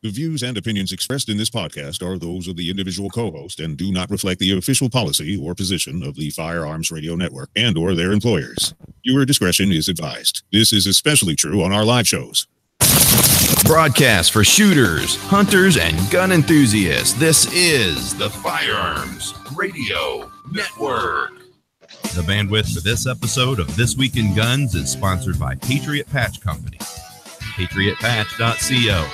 The views and opinions expressed in this podcast are those of the individual co-host and do not reflect the official policy or position of the Firearms Radio Network and or their employers. Viewer discretion is advised. This is especially true on our live shows. Broadcast for shooters, hunters, and gun enthusiasts. This is the Firearms Radio Network. The bandwidth for this episode of This Week in Guns is sponsored by Patriot Patch Company. PatriotPatch.co.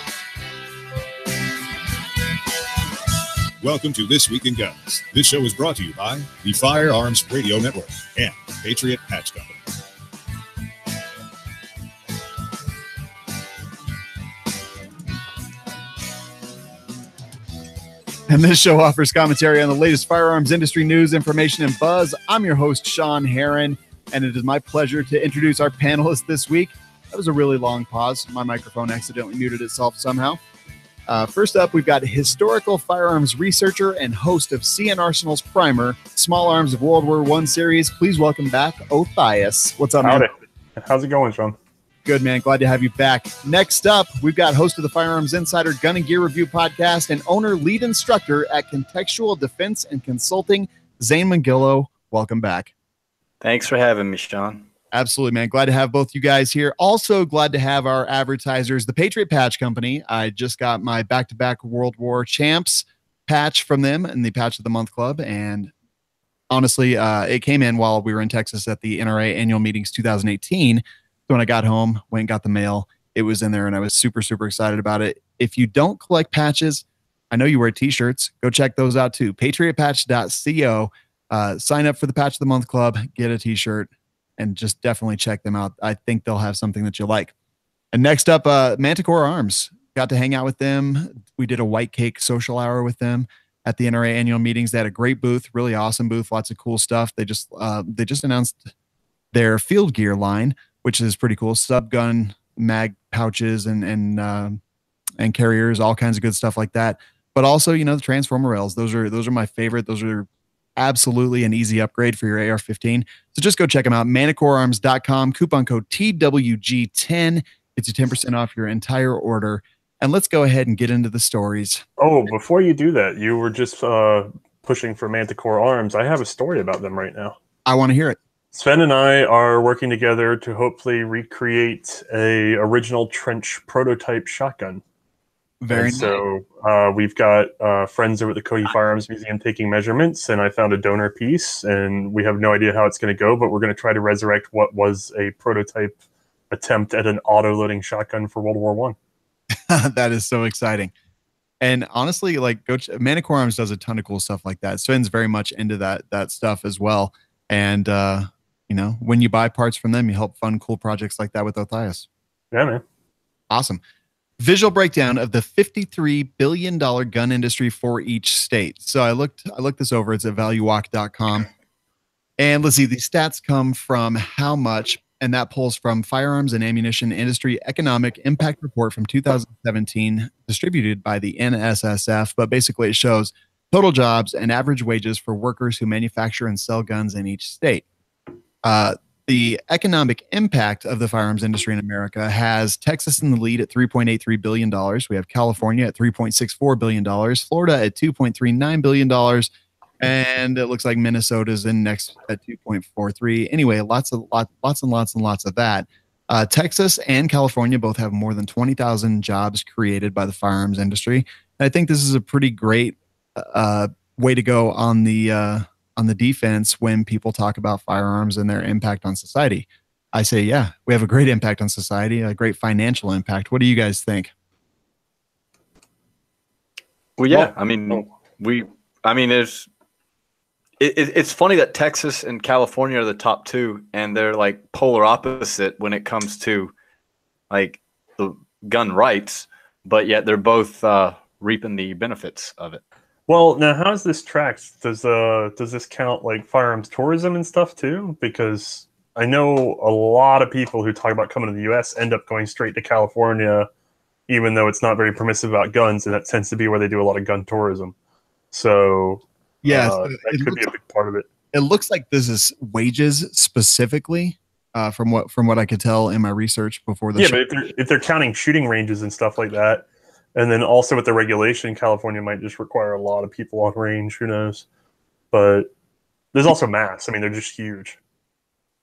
Welcome to This Week in Guns. This show is brought to you by the Firearms Radio Network and Patriot Patch Company. And this show offers commentary on the latest firearms industry news, information, and buzz. I'm your host, Sean Herron, and it is my pleasure to introduce our panelists this week. That was a really long pause. My microphone accidentally muted itself somehow. First up, we've got historical firearms researcher and host of CN Arsenal's Primer, Small Arms of World War I series. Please welcome back Othias. What's up, man? How's it going, Sean? Good, man. Glad to have you back. Next up, we've got host of the Firearms Insider Gun and Gear Review podcast and owner lead instructor at Contextual Defense and Consulting, Zane Mangillo. Welcome back. Thanks for having me, Sean. Absolutely, man. Glad to have both you guys here. Also glad to have our advertisers, the Patriot Patch Company. I just got my back-to-back World War Champs patch from them in the Patch of the Month Club. And honestly, it came in while we were in Texas at the NRA Annual Meetings 2018. So when I got home, went and got the mail, it was in there, and I was super, super excited about it. If you don't collect patches, I know you wear t-shirts. Go check those out too. PatriotPatch.co. Sign up for the Patch of the Month Club, get a t-shirt, and just definitely check them out. I think they'll have something that you'll like. And next up, Manticore Arms. Got to hang out with them. We did a white cake social hour with them at the NRA annual meetings. They had a great booth, really awesome booth, lots of cool stuff. They just announced their field gear line, which is pretty cool. Subgun mag pouches and carriers, all kinds of good stuff like that. But also, the transformer rails. Those are my favorite. Those are absolutely an easy upgrade for your AR-15. So just go check them out. Manicorearms.com. Coupon code TWG10 gets you 10% off your entire order. And let's go ahead and get into the stories. Oh, before you do that, you were just pushing for Manticore Arms. I have a story about them right now. I want to hear it. Sven and I are working together to hopefully recreate a original trench prototype shotgun. Very nice. So we've got friends over at the Cody Firearms Museum taking measurements, and I found a donor piece, and we have no idea how it's going to go, but we're going to try to resurrect what was a prototype attempt at an auto-loading shotgun for World War I. That is so exciting. And honestly, Manticore Arms does a ton of cool stuff like that. Sven's very much into that stuff as well. And when you buy parts from them, you help fund cool projects like that with Othias. Yeah, man. Awesome. Visual breakdown of the $53 billion gun industry for each state. So I looked this over. It's at valuewalk.com. And let's see, these stats come from how much, and that pulls from Firearms and Ammunition Industry Economic Impact Report from 2017, distributed by the NSSF. But basically it shows total jobs and average wages for workers who manufacture and sell guns in each state. The economic impact of the firearms industry in America has Texas in the lead at $3.83 billion. We have California at $3.64 billion, Florida at $2.39 billion, and it looks like Minnesota's in next at $2.43. Anyway, lots and lots of that. Texas and California both have more than 20,000 jobs created by the firearms industry. And I think this is a pretty great way to go on the defense when people talk about firearms and their impact on society. I say, yeah, we have a great impact on society, a great financial impact. What do you guys think? Well, yeah, it's funny that Texas and California are the top two, and they're like polar opposite when it comes to like the gun rights, but yet they're both reaping the benefits of it. Well, now how's this tracked? Does this count like firearms tourism and stuff too? Because I know a lot of people who talk about coming to the U.S. end up going straight to California, even though it's not very permissive about guns, and that tends to be where they do a lot of gun tourism. So yeah, that could be a big part of it. It looks like this is wages specifically, from what I could tell in my research before the show. But if they're counting shooting ranges and stuff like that, And then also with the regulation, California might just require a lot of people on range. Who knows? But there's also mass. I mean, they're just huge.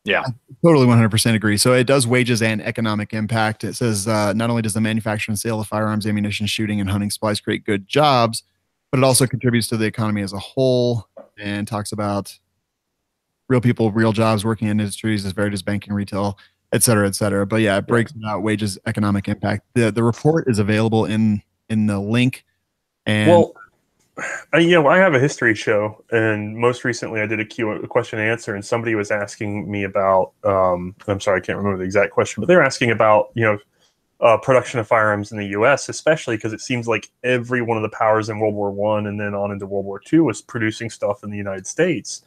Yeah. Totally 100% agree. So it does wages and economic impact. It says not only does the manufacture and sale of firearms, ammunition, shooting, and hunting supplies create good jobs, but it also contributes to the economy as a whole, and talks about real people, real jobs, working in industries as varied as banking, retail, et cetera, et cetera. But yeah, it breaks out wages, economic impact. The report is available in the link. And well, I have a history show, and most recently I did a question and answer, and somebody was asking me about, I'm sorry, I can't remember the exact question, but they were asking about, production of firearms in the U.S., especially because it seems like every one of the powers in World War I and then on into World War II was producing stuff in the United States.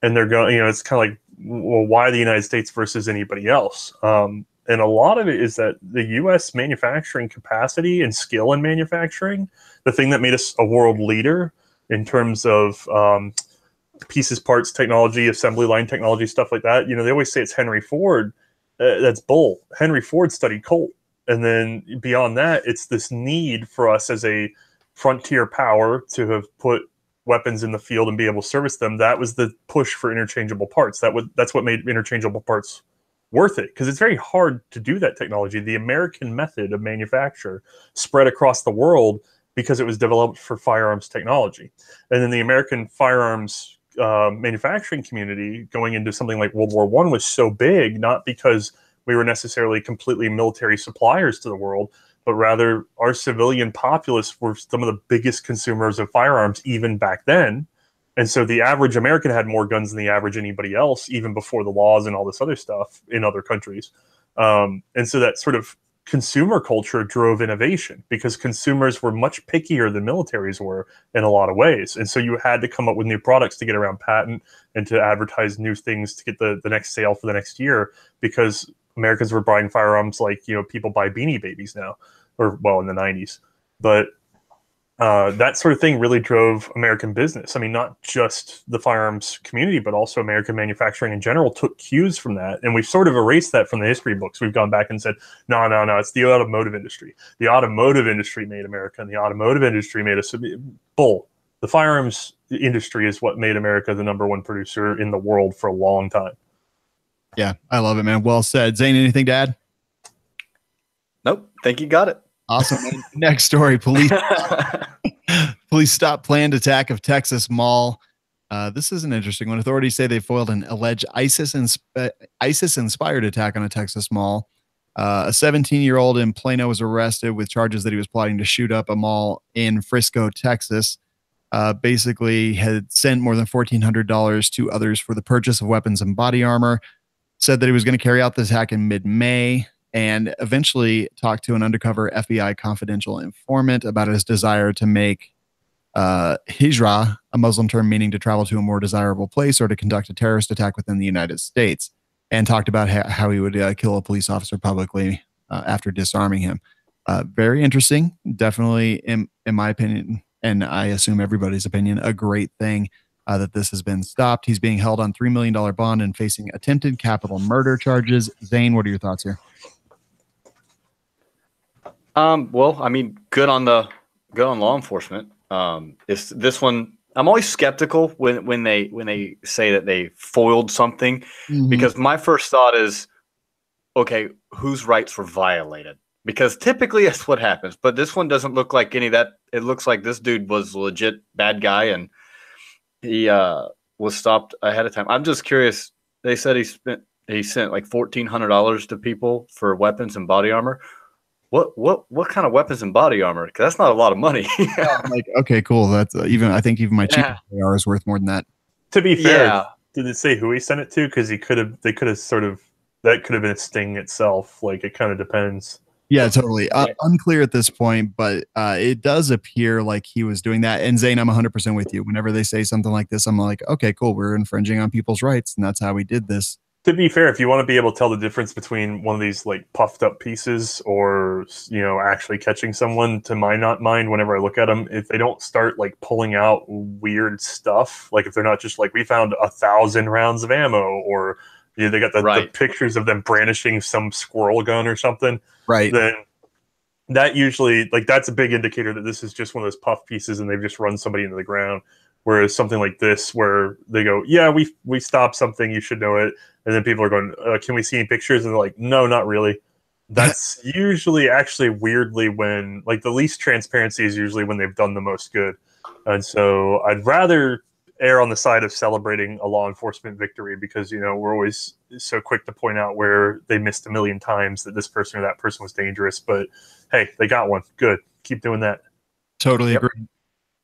And they're going, it's kind of like, well, why the United States versus anybody else? And a lot of it is that the U.S. manufacturing capacity and skill in manufacturing, the thing that made us a world leader in terms of pieces, parts, technology, assembly line technology, stuff like that. They always say it's Henry Ford. That's bull. Henry Ford studied Colt. And then beyond that, it's this need for us as a frontier power to have put weapons in the field and be able to service them. That was the push for interchangeable parts. That's what made interchangeable parts worth it, because it's very hard to do that technology. The American method of manufacture spread across the world because it was developed for firearms technology. And then the American firearms manufacturing community going into something like World War I was so big, not because we were necessarily completely military suppliers to the world, but rather our civilian populace were some of the biggest consumers of firearms even back then. And so the average American had more guns than the average anybody else, even before the laws and all this other stuff in other countries. And so that sort of consumer culture drove innovation, because consumers were much pickier than militaries were in a lot of ways. And so you had to come up with new products to get around patent and to advertise new things to get the next sale for the next year, because Americans were buying firearms like, people buy Beanie Babies now, or well, in the 90s. But that sort of thing really drove American business. I mean, not just the firearms community, but also American manufacturing in general took cues from that. And we've sort of erased that from the history books. We've gone back and said, no, it's the automotive industry. The automotive industry made America, and the automotive industry made us. Bull. The firearms industry is what made America the #1 producer in the world for a long time. Yeah, I love it, man. Well said. Zane, anything to add? Nope. Think you got it. Awesome. Next story. Police stop planned attack of Texas mall. This is an interesting one. Authorities say they foiled an alleged ISIS-inspired attack on a Texas mall. A 17-year-old in Plano was arrested with charges that he was plotting to shoot up a mall in Frisco, Texas. Basically had sent more than $1,400 to others for the purchase of weapons and body armor. Said that he was going to carry out the attack in mid-May, and eventually talked to an undercover FBI confidential informant about his desire to make hijra, a Muslim term meaning to travel to a more desirable place or to conduct a terrorist attack within the United States, and talked about how he would kill a police officer publicly after disarming him. Very interesting. Definitely, in my opinion, and I assume everybody's opinion, a great thing that this has been stopped. He's being held on $3 million bond and facing attempted capital murder charges. Zane, what are your thoughts here? Well, I mean, good on law enforcement. It's this one. I'm always skeptical when they say that they foiled something, because my first thought is, okay, whose rights were violated? Because typically that's what happens. But this one doesn't look like any of that. It looks like this dude was a legit bad guy, and he was stopped ahead of time. I'm just curious. They said he sent like $1,400 to people for weapons and body armor. What kind of weapons and body armor? Because that's not a lot of money. Like, okay, cool. That's I think even my cheapest AR is worth more than that. To be fair, did it say who he sent it to? Because that could have been a sting itself. Like, it kind of depends. Yeah, totally. Unclear at this point, but it does appear like he was doing that. And Zane, I'm 100% with you. Whenever they say something like this, I'm like, okay, cool. We're infringing on people's rights, and that's how we did this. To be fair, if you want to be able to tell the difference between one of these like puffed up pieces or, actually catching someone, to my mind, whenever I look at them, if they don't start like pulling out weird stuff, like if they're not just like, we found 1,000 rounds of ammo, or they got the pictures of them brandishing some squirrel gun or something, right? Then that usually, like, that's a big indicator that this is just one of those puff pieces and they've just run somebody into the ground. Whereas something like this, where they go, yeah, we stopped something, you should know it. And then people are going, can we see any pictures? And they're like, no, not really. That's usually actually weirdly when, like, the least transparency is usually when they've done the most good. And so I'd rather err on the side of celebrating a law enforcement victory, because, you know, we're always so quick to point out where they missed a million times that this person or that person was dangerous. But hey, they got one. Good. Keep doing that. Totally agree.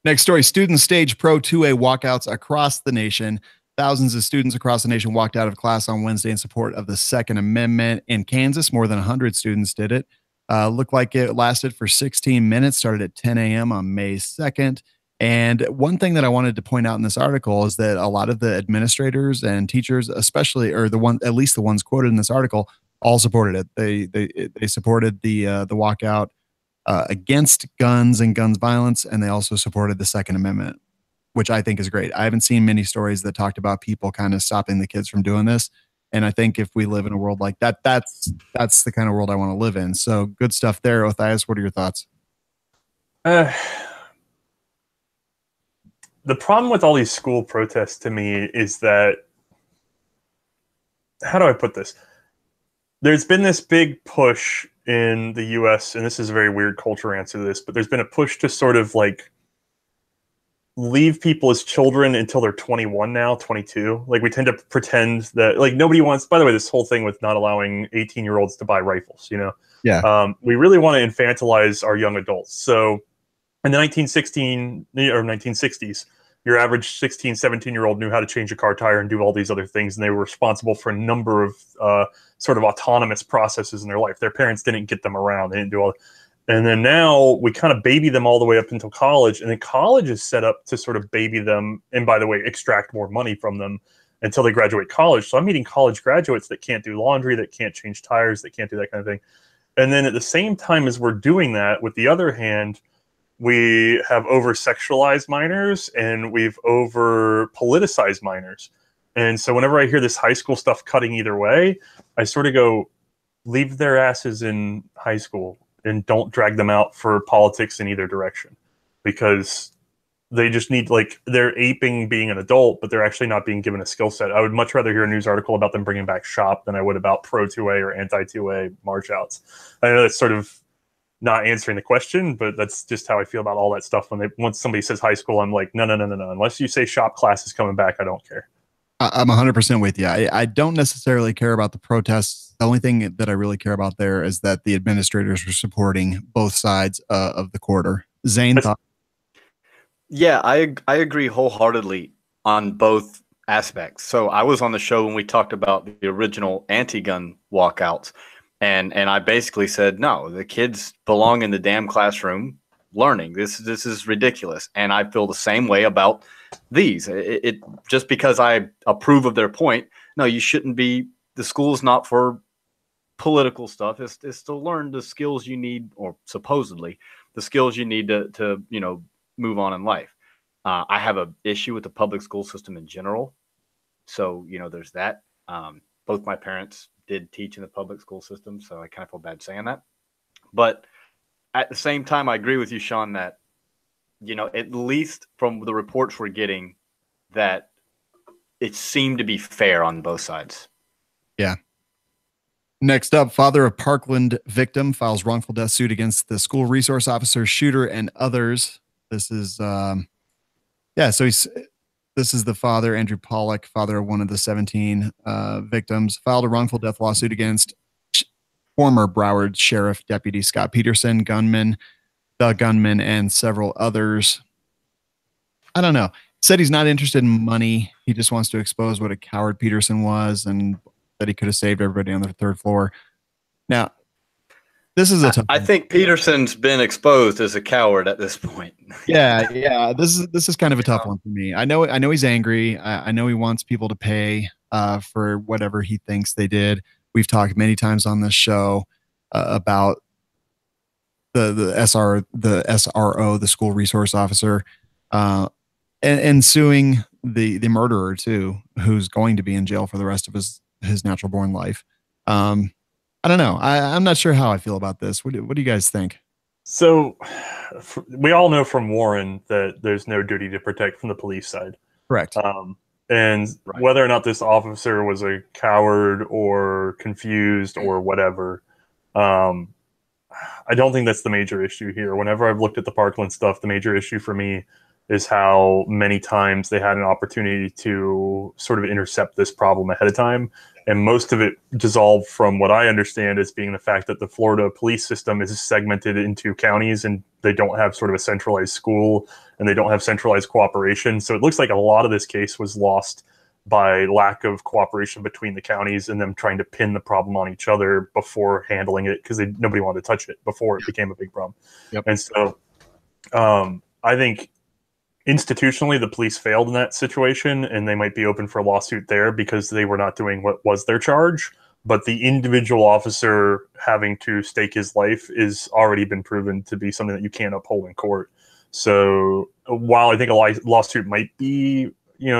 Next story, students stage Pro 2A walkouts across the nation. Thousands of students across the nation walked out of class on Wednesday in support of the Second Amendment. In Kansas, more than 100 students did it. Looked like it lasted for 16 minutes, started at 10 a.m. on May 2nd. And one thing that I wanted to point out in this article is that a lot of the administrators and teachers, especially, or at least the ones quoted in this article, all supported it. They supported the walkout against guns and guns violence, and they also supported the Second Amendment, which I think is great. I haven't seen many stories that talked about people kind of stopping the kids from doing this. And I think if we live in a world like that, that's the kind of world I want to live in. So good stuff there. Othais, what are your thoughts? The problem with all these school protests to me is that, how do I put this? There's been this big push in the US, and this is a very weird culture answer to this, but there's been a push to sort of like leave people as children until they're 21 now, 22. Like, we tend to pretend that, like, nobody wants, by the way, this whole thing with not allowing 18-year-olds to buy rifles, you know? Yeah. We really want to infantilize our young adults. So in the 1960s, your average 16, 17-year-old knew how to change a car tire and do all these other things, and they were responsible for a number of sort of autonomous processes in their life. Their parents didn't get them around. They didn't do all. And then now we kind of baby them all the way up until college, and then college is set up to sort of baby them, and by the way, extract more money from them until they graduate college. So I'm meeting college graduates that can't do laundry, that can't change tires, that can't do that kind of thing. And then at the same time as we're doing that, with the other hand, we have over-sexualized minors and we've over-politicized minors. And so whenever I hear this high school stuff cutting either way, I sort of go, leave their asses in high school and don't drag them out for politics in either direction, because they just need, like, they're aping being an adult, but they're actually not being given a skill set. I would much rather hear a news article about them bringing back SHOP than I would about pro 2A or anti 2A march outs. I know that's sort of not answering the question, but that's just how I feel about all that stuff. Once somebody says high school, I'm like, no. Unless you say SHOP class is coming back, I don't care. I'm 100% with you. I don't necessarily care about the protests. The only thing that I really care about there is that the administrators are supporting both sides of the quarter. Zane, thought? Yeah, I agree wholeheartedly on both aspects. So I was on the show when we talked about the original anti-gun walkouts, and I basically said, no, the kids belong in the damn classroom learning. This is ridiculous. And I feel the same way about these. It just because I approve of their point, no, you shouldn't be. The school's not for political stuff. It's to learn the skills you need, or supposedly the skills you need to move on in life. I have an issue with the public school system in general. So, there's that. Both my parents did teach in the public school system, so I kind of feel bad saying that. But at the same time, I agree with you, Sean, that, at least from the reports we're getting, that it seemed to be fair on both sides. Yeah. Next up, father of Parkland victim files wrongful death suit against the school resource officer, shooter, and others. This is, this is the father, Andrew Pollock, father of one of the 17 victims, filed a wrongful death lawsuit against former Broward Sheriff Deputy Scott Peterson, the gunman, and several others. I don't know. Said he's not interested in money. He just wants to expose what a coward Peterson was, and that he could have saved everybody on the third floor. Now, this is a tough I think Peterson's been exposed as a coward at this point. Yeah. This is kind of a tough one for me. I know he's angry. I know he wants people to pay for whatever he thinks they did. We've talked many times on this show about the SRO, the school resource officer, and suing the murderer too, who's going to be in jail for the rest of his natural born life. I don't know. I'm not sure how I feel about this. What do you guys think? So we all know from Warren that there's no duty to protect from the police side. Correct. And Right. whether or not this officer was a coward or confused or whatever, I don't think that's the major issue here. Whenever I've looked at the Parkland stuff, the major issue for me is how many times they had an opportunity to sort of intercept this problem ahead of time. And most of it dissolved from what I understand as being the fact that the Florida police system is segmented into counties and they don't have sort of a centralized school and they don't have centralized cooperation. So it looks like a lot of this case was lost by lack of cooperation between the counties and them trying to pin the problem on each other before handling it because nobody wanted to touch it before it became a big problem. Yep. And so I think institutionally the police failed in that situation and they might be open for a lawsuit there because they were not doing what was their charge. But the individual officer having to stake his life is already been proven to be something that you can't uphold in court. So while I think a lawsuit might be,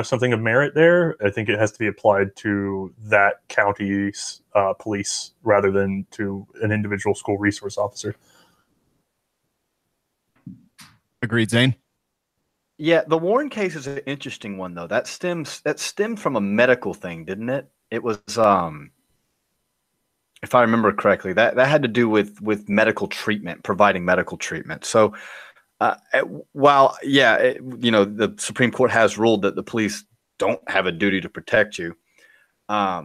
something of merit there, I think it has to be applied to that county's police rather than to an individual school resource officer. Agreed, Zane. Yeah, the Warren case is an interesting one though. That stemmed from a medical thing, didn't it? It was if I remember correctly, that had to do with medical treatment, providing medical treatment. So while the Supreme Court has ruled that the police don't have a duty to protect you, I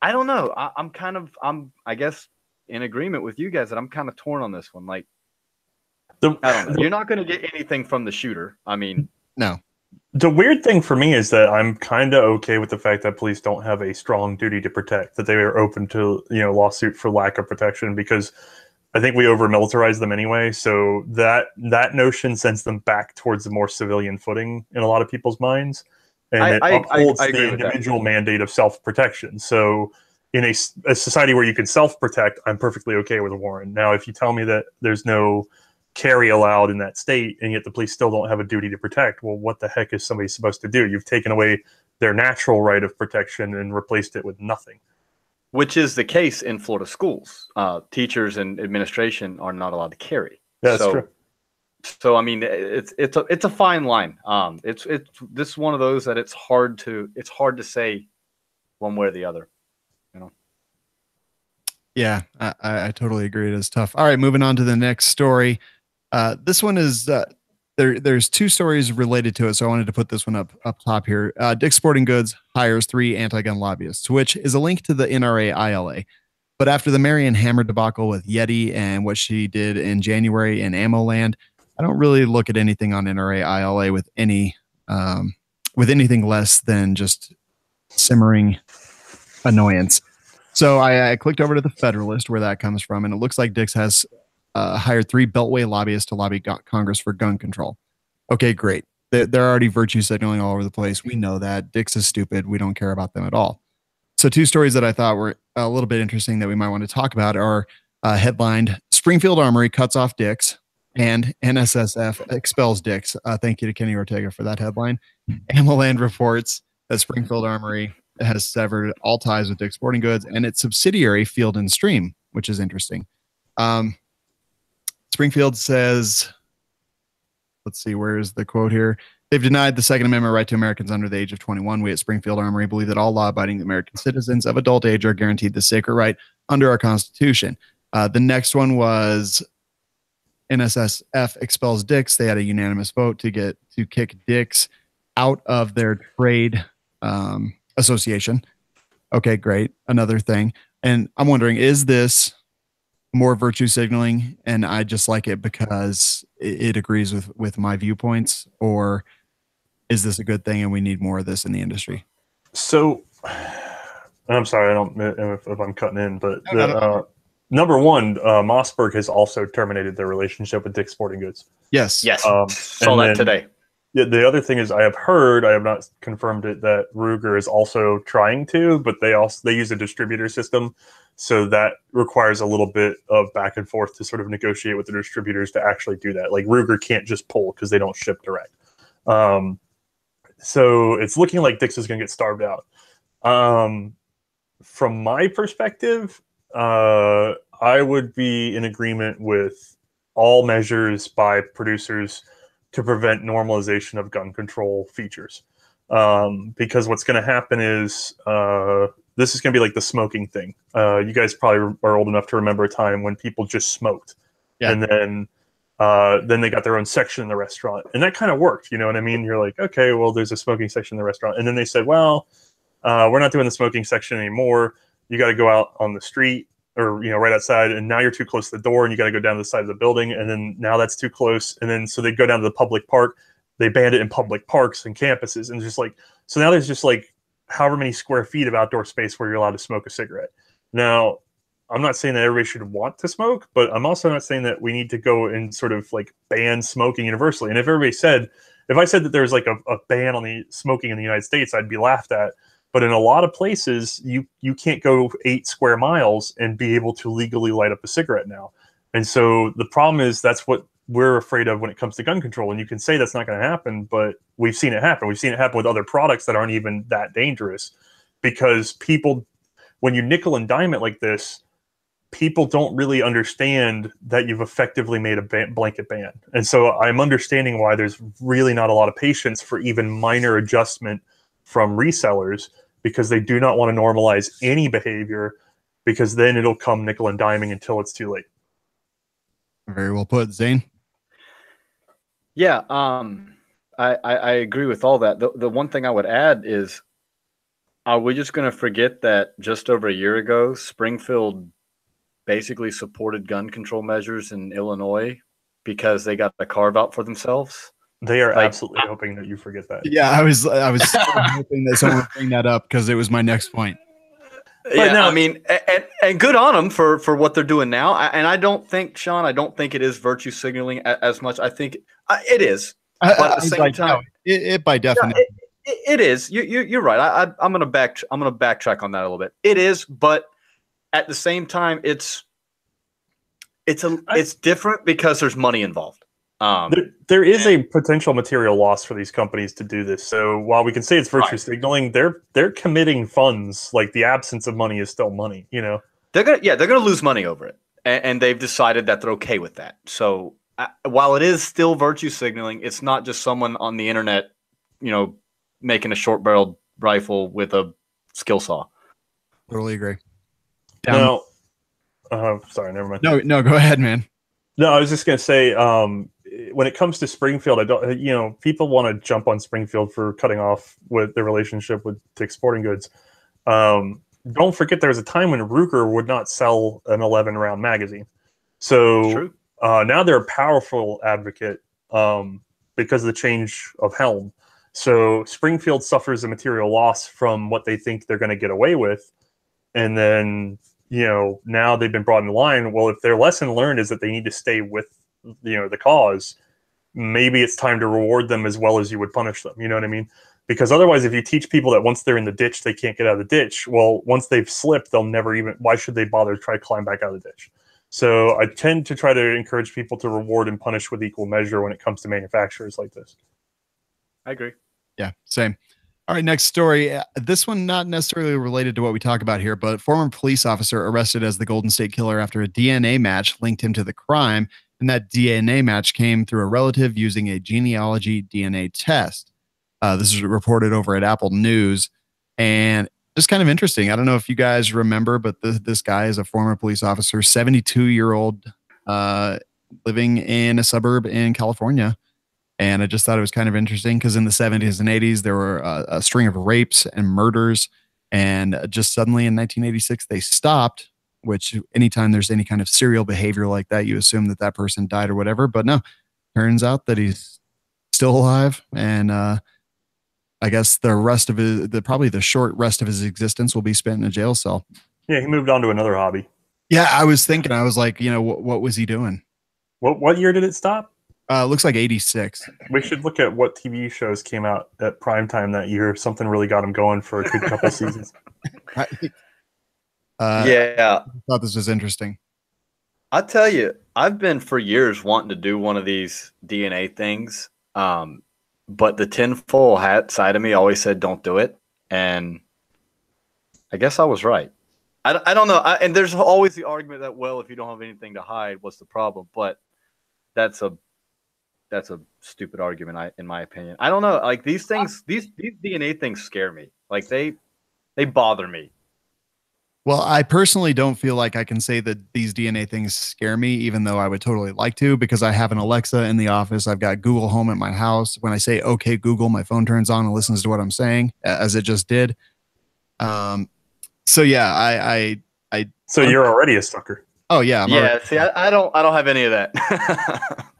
don't know. I'm I guess in agreement with you guys that I'm kind of torn on this one. Like, I don't know. You're not going to get anything from the shooter. I mean, no. The weird thing for me is that I'm kind of okay with the fact that police don't have a strong duty to protect, that they are open to, lawsuit for lack of protection, because I think we over-militarize them anyway. So that notion sends them back towards a more civilian footing in a lot of people's minds. And it upholds the individual mandate of self-protection. So in a society where you can self-protect, I'm perfectly okay with Warren. Now, if you tell me that there's no carry allowed in that state and yet the police still don't have a duty to protect, well, what the heck is somebody supposed to do? You've taken away their natural right of protection and replaced it with nothing. Which is the case in Florida schools. Teachers and administration are not allowed to carry. That's true. So I mean, it's a fine line. It's this is one of those that it's hard to say one way or the other. Yeah, I totally agree. It is tough. All right, moving on to the next story. This one is there's two stories related to it, so I wanted to put this one up top here. Dick's Sporting Goods hires 3 anti-gun lobbyists, which is a link to the NRA ILA. But after the Marion Hammer debacle with Yeti and what she did in January in Ammo Land, I don't really look at anything on NRA ILA with anything less than just simmering annoyance. So I clicked over to the Federalist where that comes from, and it looks like Dick's has hired 3 Beltway lobbyists to lobby Congress for gun control. Okay, great. They're already virtue signaling all over the place. We know that. Dick's is stupid. We don't care about them at all. So 2 stories that I thought were a little bit interesting that we might want to talk about are headlined, Springfield Armory cuts off Dick's and NSSF expels Dick's. Thank you to Kenny Ortega for that headline. Ammoland reports that Springfield Armory has severed all ties with Dick's Sporting Goods and its subsidiary Field and Stream, which is interesting. Springfield says, let's see, where's the quote here? They've denied the Second Amendment right to Americans under the age of 21. We at Springfield Armory believe that all law-abiding American citizens of adult age are guaranteed the sacred right under our Constitution. The next one was NSSF expels Dick's. They had a unanimous vote to kick Dick's out of their trade association. Okay, great. Another thing. And I'm wondering, is this more virtue signaling and I just like it because it agrees with my viewpoints, or is this a good thing and we need more of this in the industry? So I'm sorry, I don't know if I'm cutting in, but number one, Mossberg has also terminated their relationship with Dick's Sporting Goods. Yes. Saw that today. Yeah, the other thing is I have not confirmed it, that Ruger is also trying to, but they use a distributor system. So that requires a little bit of back and forth to sort of negotiate with the distributors to actually do that. Like Ruger can't just pull because they don't ship direct. So it's looking like Dick's is going to get starved out. From my perspective, I I would be in agreement with all measures by producers to prevent normalization of gun control features. Because what's going to happen is this is going to be like the smoking thing. You guys probably are old enough to remember a time when people just smoked. Yeah. And then they got their own section in the restaurant. And that kind of worked, you know what I mean? You're like, okay, well, there's a smoking section in the restaurant. And then they said, well, we're not doing the smoking section anymore. You got to go out on the street or, you know, right outside. And now you're too close to the door and you got to go down to the side of the building. And then now that's too close. And then so they go down to the public park. They banned it in public parks and campuses. And just like, so now there's just like however many square feet of outdoor space where you're allowed to smoke a cigarette. Now, I'm not saying that everybody should want to smoke, but I'm also not saying that we need to go and sort of like ban smoking universally. And if I said that there's like a ban on the smoking in the United States, I'd be laughed at. But in a lot of places, you can't go 8 square miles and be able to legally light up a cigarette now. And so the problem is that's what we're afraid of when it comes to gun control. And you can say that's not going to happen, but we've seen it happen. We've seen it happen with other products that aren't even that dangerous because people, when you nickel and dime it like this, people don't really understand that you've effectively made a blanket ban. And so I'm understanding why there's really not a lot of patience for even minor adjustment from resellers because they do not want to normalize any behavior because then it'll come nickel and diming until it's too late. Very well put, Zane. Yeah, I agree with all that. The one thing I would add is, are we just going to forget that just over a year ago, Springfield basically supported gun control measures in Illinois because they got a carve out for themselves? They are absolutely hoping that you forget that. Yeah, I was so hoping that someone would bring that up because it was my next point. Yeah, no, I mean, and good on them for what they're doing now. And I don't think, Sean, I don't think it is virtue signaling as much. I think it is, but at the same time, it by definition, it is. You're right. I'm gonna backtrack on that a little bit. It is, but at the same time, it's different because there's money involved. There is a potential material loss for these companies to do this. So while we can say it's virtue signaling, they're committing funds. Like the absence of money is still money. You know, they're gonna lose money over it, and they've decided that they're okay with that. So while it is still virtue signaling, it's not just someone on the internet, you know, making a short-barreled rifle with a skill saw. Totally agree. Now, sorry, never mind. No, go ahead, man. No, I was just gonna say, when it comes to Springfield, I don't, you know, people want to jump on Springfield for cutting off with their relationship with Dick's Sporting Goods. Don't forget there was a time when Ruger would not sell an 11-round magazine. So now they're a powerful advocate because of the change of helm. So Springfield suffers a material loss from what they think they're going to get away with. And then, you know, now they've been brought in line. Well, if their lesson learned is that they need to stay with, you know, the cause, maybe it's time to reward them as well as you would punish them. You know what I mean? Because otherwise, if you teach people that once they're in the ditch, they can't get out of the ditch, well, once they've slipped, they'll never even, why should they bother to try to climb back out of the ditch? So I tend to try to encourage people to reward and punish with equal measure when it comes to manufacturers like this. I agree. Yeah, same. All right, next story. This one not necessarily related to what we talk about here, but former police officer arrested as the Golden State Killer after a DNA match linked him to the crime, and that DNA match came through a relative using a genealogy DNA test. This is reported over at Apple News, and just kind of interesting. I don't know if you guys remember, but this guy is a former police officer, 72-year-old, living in a suburb in California. And I just thought it was kind of interesting because in the 70s and 80s, there were a string of rapes and murders. And just suddenly in 1986, they stopped, which anytime there's any kind of serial behavior like that, you assume that that person died or whatever. But no, turns out that he's still alive. And I guess the rest of probably the short rest of his existence will be spent in a jail cell. Yeah, he moved on to another hobby. Yeah, I was thinking, I was like, you know, what was he doing? What year did it stop? Looks like 86. We should look at what TV shows came out at prime time that year. Something really got him going for a good couple seasons. Yeah. I thought this was interesting. I'll tell you, I've been for years wanting to do one of these DNA things. But the tinfoil hat side of me always said, don't do it. And I guess I was right. I don't know. And there's always the argument that, well, if you don't have anything to hide, what's the problem? But that's a stupid argument, in my opinion. I don't know. Like these things, these DNA things scare me. Like they bother me. Well, I personally don't feel like I can say that these DNA things scare me, even though I would totally like to, because I have an Alexa in the office. I've got Google Home at my house. When I say, okay, Google, my phone turns on and listens to what I'm saying, as it just did. So yeah, So you're already a sucker. Oh yeah. See, I don't have any of that.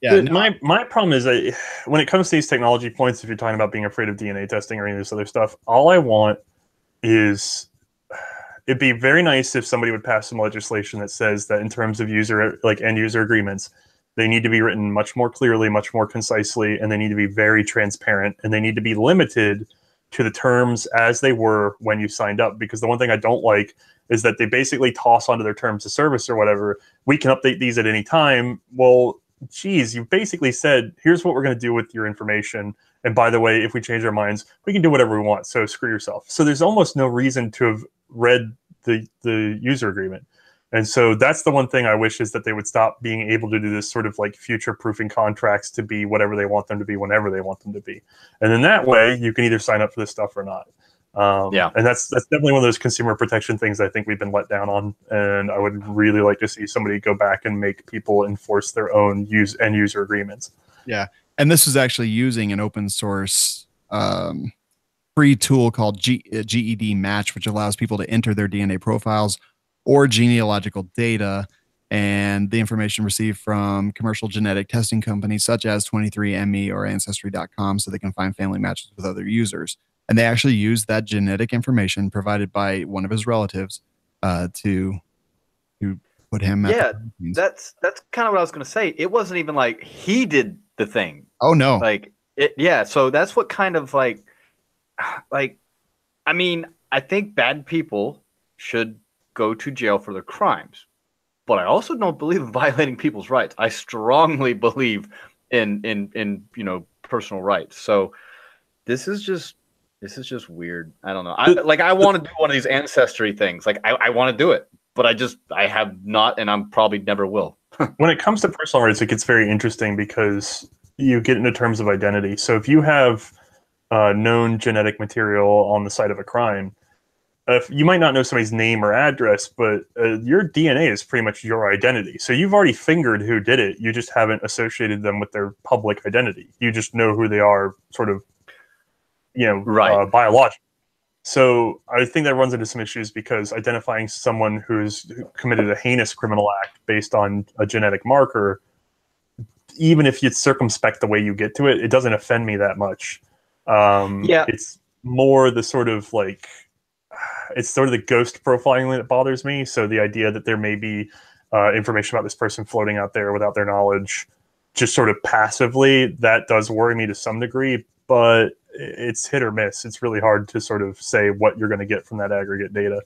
Yeah. My problem is that when it comes to these technology points, if you're talking about being afraid of DNA testing or any of this other stuff, all I want is, it'd be very nice if somebody would pass some legislation that says that in terms of end user agreements, they need to be written much more clearly, much more concisely, and they need to be very transparent, and they need to be limited to the terms as they were when you signed up. Because the one thing I don't like is that they basically toss onto their terms of service or whatever, we can update these at any time. Well, geez, you basically said, here's what we're going to do with your information. And by the way, if we change our minds, we can do whatever we want. So screw yourself. So there's almost no reason to have read the user agreement. And so that's the one thing I wish, is that they would stop being able to do this sort of like future proofing contracts to be whatever they want them to be, whenever they want them to be. And then that way you can either sign up for this stuff or not. And that's definitely one of those consumer protection things I think we've been let down on. And I would really like to see somebody go back and make people enforce their own end user agreements. Yeah. And this is actually using an open source free tool called GED Match, which allows people to enter their DNA profiles or genealogical data and the information received from commercial genetic testing companies such as 23andMe or Ancestry.com, so they can find family matches with other users. And they actually use that genetic information provided by one of his relatives to put him. Yeah, that's kind of what I was going to say. It wasn't even like he did the thing. Oh no! Like it, yeah. So that's what kind of like, I mean, I think bad people should go to jail for their crimes, but I also don't believe in violating people's rights. I strongly believe in personal rights. So this is just weird. I don't know. I want to do one of these ancestry things. Like I want to do it, but I have not, and I'm probably never will. When it comes to personal rights, it gets very interesting because you get into terms of identity. So if you have known genetic material on the site of a crime, you might not know somebody's name or address, but your DNA is pretty much your identity. So you've already fingered who did it. You just haven't associated them with their public identity. You just know who they are, sort of, biological. So I think that runs into some issues, because identifying someone who's committed a heinous criminal act based on a genetic marker, even if you circumspect the way you get to it, it doesn't offend me that much. It's more the sort of like, it's sort of the ghost profiling that bothers me. So the idea that there may be information about this person floating out there without their knowledge, just sort of passively, that does worry me to some degree, but it's hit or miss. It's really hard to sort of say what you're going to get from that aggregate data.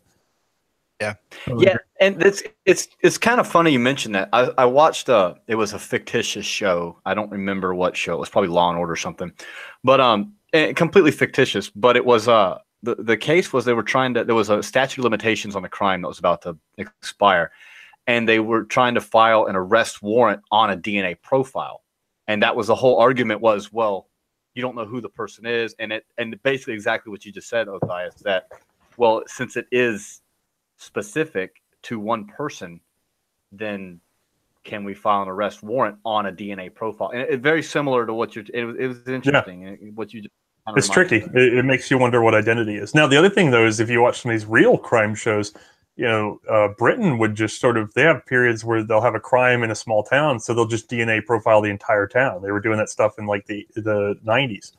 Yeah. Yeah. And it's kind of funny you mentioned that. I watched it was a fictitious show. I don't remember what show. It was probably Law and Order or something, but completely fictitious. But it was the case was there was a statute of limitations on the crime that was about to expire, and they were trying to file an arrest warrant on a DNA profile. And that was the whole argument was, well, you don't know who the person is. And basically exactly what you just said, Othniel, that, well, since it is specific to one person, then can we file an arrest warrant on a DNA profile? And it's very similar to what it was interesting. Yeah. What you just it's tricky. It makes you wonder what identity is. Now, the other thing, though, is if you watch some of these real crime shows, Britain would just sort of, they have periods where they'll have a crime in a small town, so they'll just DNA profile the entire town. They were doing that stuff in like the 90s.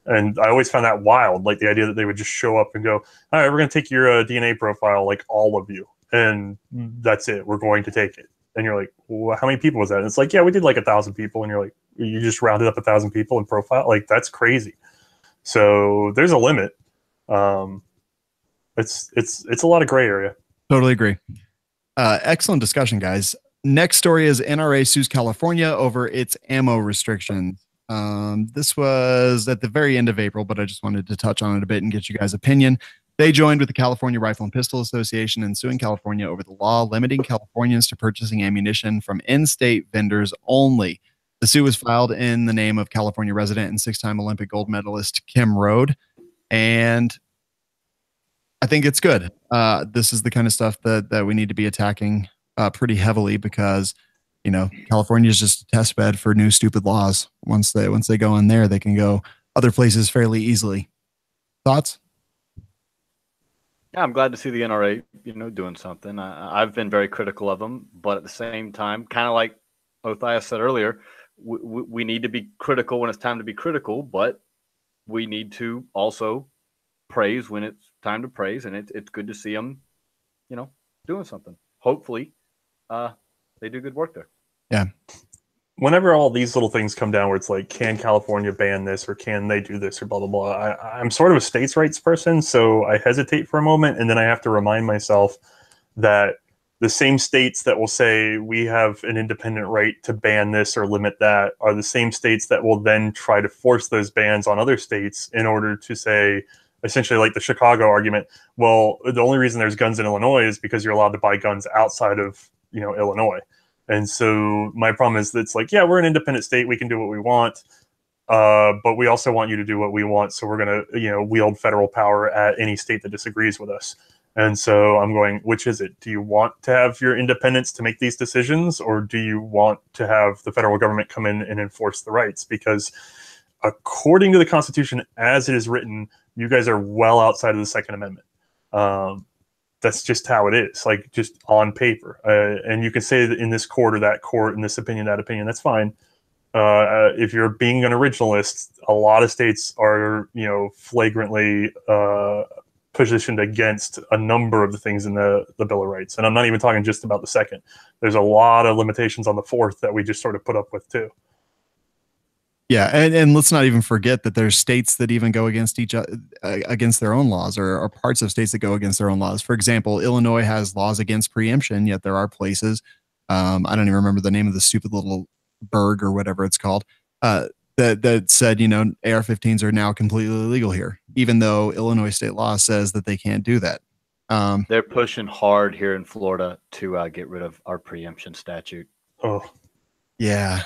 And I always found that wild, like the idea that they would just show up and go, all right, we're going to take your DNA profile, like all of you. And that's it. We're going to take it. And you're like, well, how many people was that? And it's like, yeah, we did like 1,000 people. And you're like, you just rounded up 1,000 people in profile? Like, that's crazy. So there's a limit. It's a lot of gray area. Totally agree. Excellent discussion, guys. Next story is NRA sues California over its ammo restrictions. This was at the very end of April, but I just wanted to touch on it a bit and get you guys' opinion. They joined with the California Rifle and Pistol Association in suing California over the law limiting Californians to purchasing ammunition from in-state vendors only. The suit was filed in the name of California resident and 6-time Olympic gold medalist Kim Rode, and I think it's good. This is the kind of stuff that we need to be attacking pretty heavily because, California is just a test bed for new stupid laws. Once they go in there, they can go other places fairly easily. Thoughts? Yeah, I'm glad to see the NRA, doing something. I've been very critical of them, but at the same time, kind of like Othias said earlier, we need to be critical when it's time to be critical, but we need to also praise when it's time to praise, and it's good to see them, doing something. Hopefully, they do good work there. Yeah. Whenever all these little things come down where it's like, can California ban this or can they do this or blah, blah, blah, I'm sort of a states' rights person, so I hesitate for a moment, and then I have to remind myself that the same states that will say we have an independent right to ban this or limit that are the same states that will then try to force those bans on other states in order to say, essentially like the Chicago argument, well, the only reason there's guns in Illinois is because you're allowed to buy guns outside of, Illinois. And so my problem is that it's like, yeah, we're an independent state. We can do what we want. But we also want you to do what we want. So we're going to, wield federal power at any state that disagrees with us. And so I'm going, which is it? Do you want to have your independence to make these decisions? Or do you want to have the federal government come in and enforce the rights? Because according to the Constitution, as it is written, you guys are well outside of the Second Amendment. That's just how it is, like just on paper. And you can say that in this court or that court, in this opinion, that opinion, that's fine. If you're being an originalist, a lot of states are, flagrantly positioned against a number of the things in the Bill of Rights. And I'm not even talking just about the second. There's a lot of limitations on the fourth that we just sort of put up with too. Yeah, and let's not even forget that there's states that even go against against their own laws, or parts of states that go against their own laws. For example, Illinois has laws against preemption, yet there are places, I don't even remember the name of the stupid little burg or whatever it's called, that said, AR-15s are now completely illegal here, even though Illinois state law says that they can't do that. They're pushing hard here in Florida to get rid of our preemption statute. Oh, yeah,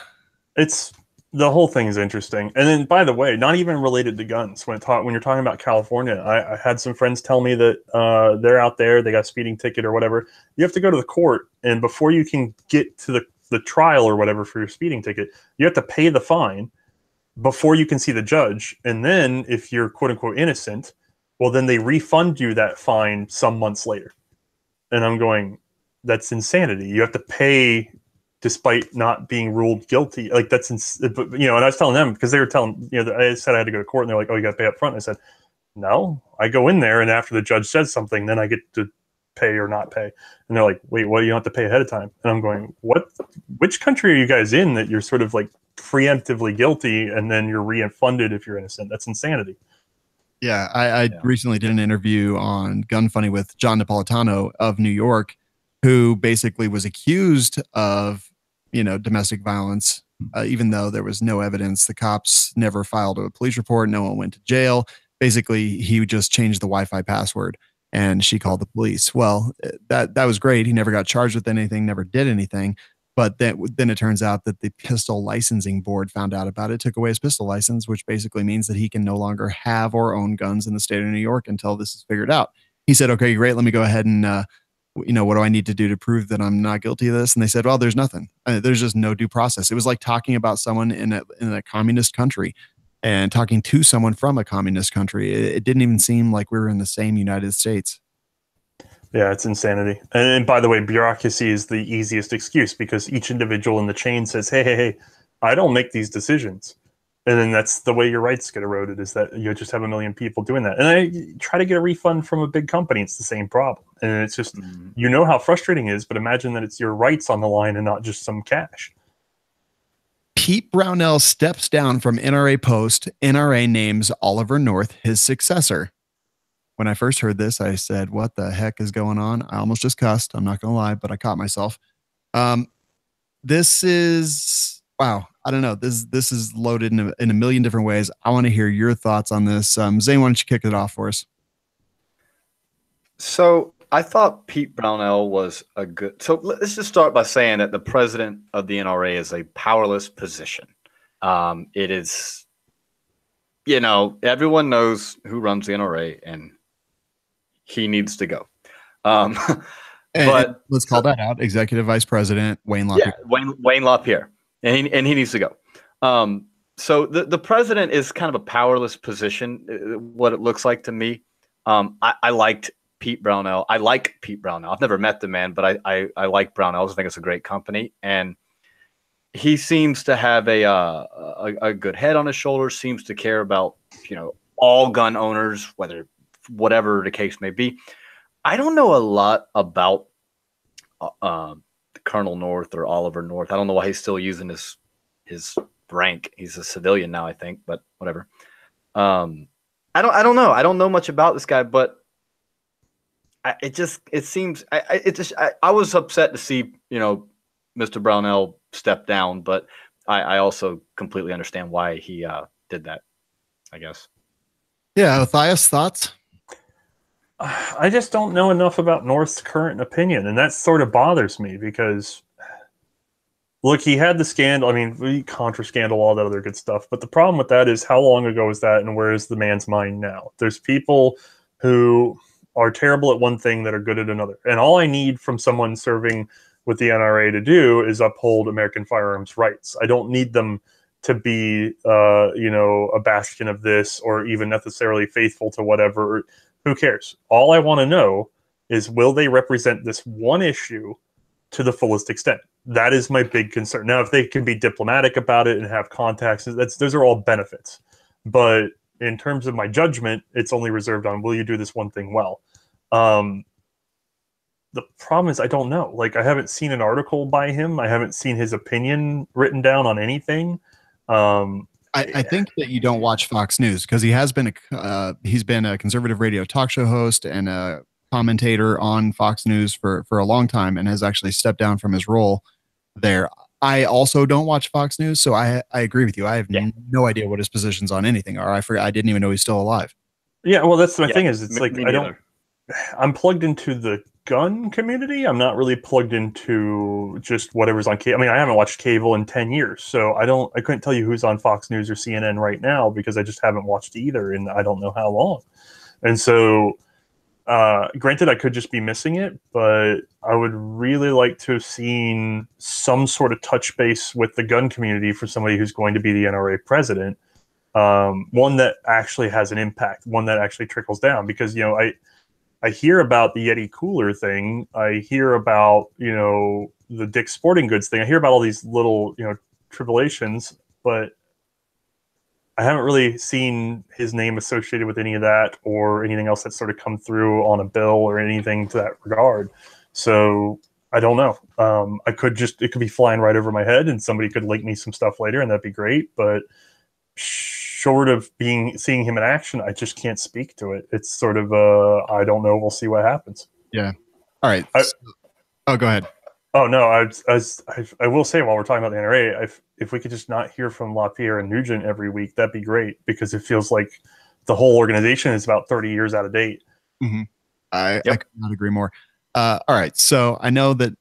the whole thing is interesting. And then, by the way, not even related to guns. When you're talking about California, I had some friends tell me that they're out there, they got a speeding ticket or whatever. You have to go to the court, and before you can get to the trial or whatever for your speeding ticket, you have to pay the fine before you can see the judge. And then if you're quote unquote innocent, well, then they refund you that fine some months later. And I'm going, that's insanity. You have to pay despite not being ruled guilty. Like that's, and I was telling them, because they were telling, I said I had to go to court, and they're like, oh, you got to pay up front. And I said, no, I go in there, and after the judge says something, then I get to pay or not pay. And they're like, wait, what? You don't have to pay ahead of time. And I'm going, which country are you guys in that you're sort of like preemptively guilty and then you're refunded if you're innocent? That's insanity. Yeah. I recently did an interview on Gun Funny with John Napolitano of New York, who basically was accused of, domestic violence, even though there was no evidence. The cops never filed a police report. No one went to jail. Basically, he just changed the Wi-Fi password, and she called the police. Well, that was great. He never got charged with anything, never did anything. But then it turns out that the pistol licensing board found out about it, took away his pistol license, which basically means that he can no longer have or own guns in the state of New York until this is figured out. He said, okay, great. Let me go ahead and, what do I need to do to prove that I'm not guilty of this? And they said, well, there's nothing. There's just no due process. It was like talking about someone in a communist country and talking to someone from a communist country. It didn't even seem like we were in the same United States. Yeah, it's insanity. And by the way, bureaucracy is the easiest excuse, because each individual in the chain says, hey, I don't make these decisions. And then that's the way your rights get eroded, is that you just have a million people doing that. And I try to get a refund from a big company. It's the same problem. And it's just, how frustrating it is, but imagine that it's your rights on the line and not just some cash. Pete Brownell steps down from NRA post. NRA names Oliver North his successor. When I first heard this, I said, what the heck is going on? I almost just cussed. I'm not going to lie, but I caught myself. This is, wow. I don't know. This is loaded in a million different ways. I want to hear your thoughts on this. Zane, why don't you kick it off for us? So I thought Pete Brownell was a good. So let's just start by saying that the president of the NRA is a powerless position. It is, everyone knows who runs the NRA, and he needs to go. And let's call that out. Executive Vice President Wayne LaPierre. Yeah, Wayne LaPierre, and he needs to go. So the president is kind of a powerless position. What it looks like to me. I liked Pete Brownell. I like Pete Brownell. I've never met the man, but I like Brownell. I think it's a great company, and he seems to have a good head on his shoulders. Seems to care about all gun owners, whatever the case may be. I don't know a lot about Colonel North or Oliver North. I don't know why he's still using his rank. He's a civilian now, I think, but whatever. I don't know. I don't know much about this guy, but I was upset to see, Mr. Brownell step down, but I also completely understand why he did that, I guess. Yeah. Matthias, thoughts? I just don't know enough about North's current opinion, and that sort of bothers me because, look, he had the scandal. I mean, the Contra scandal, all that other good stuff. But the problem with that is how long ago is that, and where is the man's mind now? There's people who are terrible at one thing that are good at another. And all I need from someone serving with the NRA to do is uphold American firearms rights. I don't need them to be, a bastion of this or even necessarily faithful to whatever. Who cares? All I want to know is, will they represent this one issue to the fullest extent? That is my big concern. Now, if they can be diplomatic about it and have contacts, those are all benefits. But in terms of my judgment, it's only reserved on, will you do this one thing well? The problem is I don't know. Like, I haven't seen an article by him. I haven't seen his opinion written down on anything. I think that you don't watch Fox News because he's been a conservative radio talk show host and a commentator on Fox News for a long time and has actually stepped down from his role there. I also don't watch Fox News, so I agree with you. I have no idea what his positions on anything are. I didn't even know he's still alive. Yeah, well, that's my thing is, it's like I'm plugged into the gun community. I'm not really plugged into just whatever's on cable. I mean, I haven't watched cable in 10 years, so I couldn't tell you who's on Fox News or CNN right now because I just haven't watched either in I don't know how long. And so, granted, I could just be missing it, but I would really like to have seen some sort of touch base with the gun community for somebody who's going to be the NRA president. One that actually has an impact, one that actually trickles down, because, I hear about the Yeti cooler thing. I hear about, the Dick's Sporting Goods thing. I hear about all these little, tribulations, but I haven't really seen his name associated with any of that or anything else that's sort of come through on a bill or anything to that regard. So I don't know. It could be flying right over my head and somebody could link me some stuff later and that'd be great. But short of seeing him in action, I just can't speak to it. It's sort of I don't know. We'll see what happens. Yeah. All right. Go ahead. Oh no, I will say while we're talking about the NRA, if we could just not hear from LaPierre and Nugent every week, that'd be great because it feels like the whole organization is about 30 years out of date. Mm-hmm. I could not agree more. All right. So I know that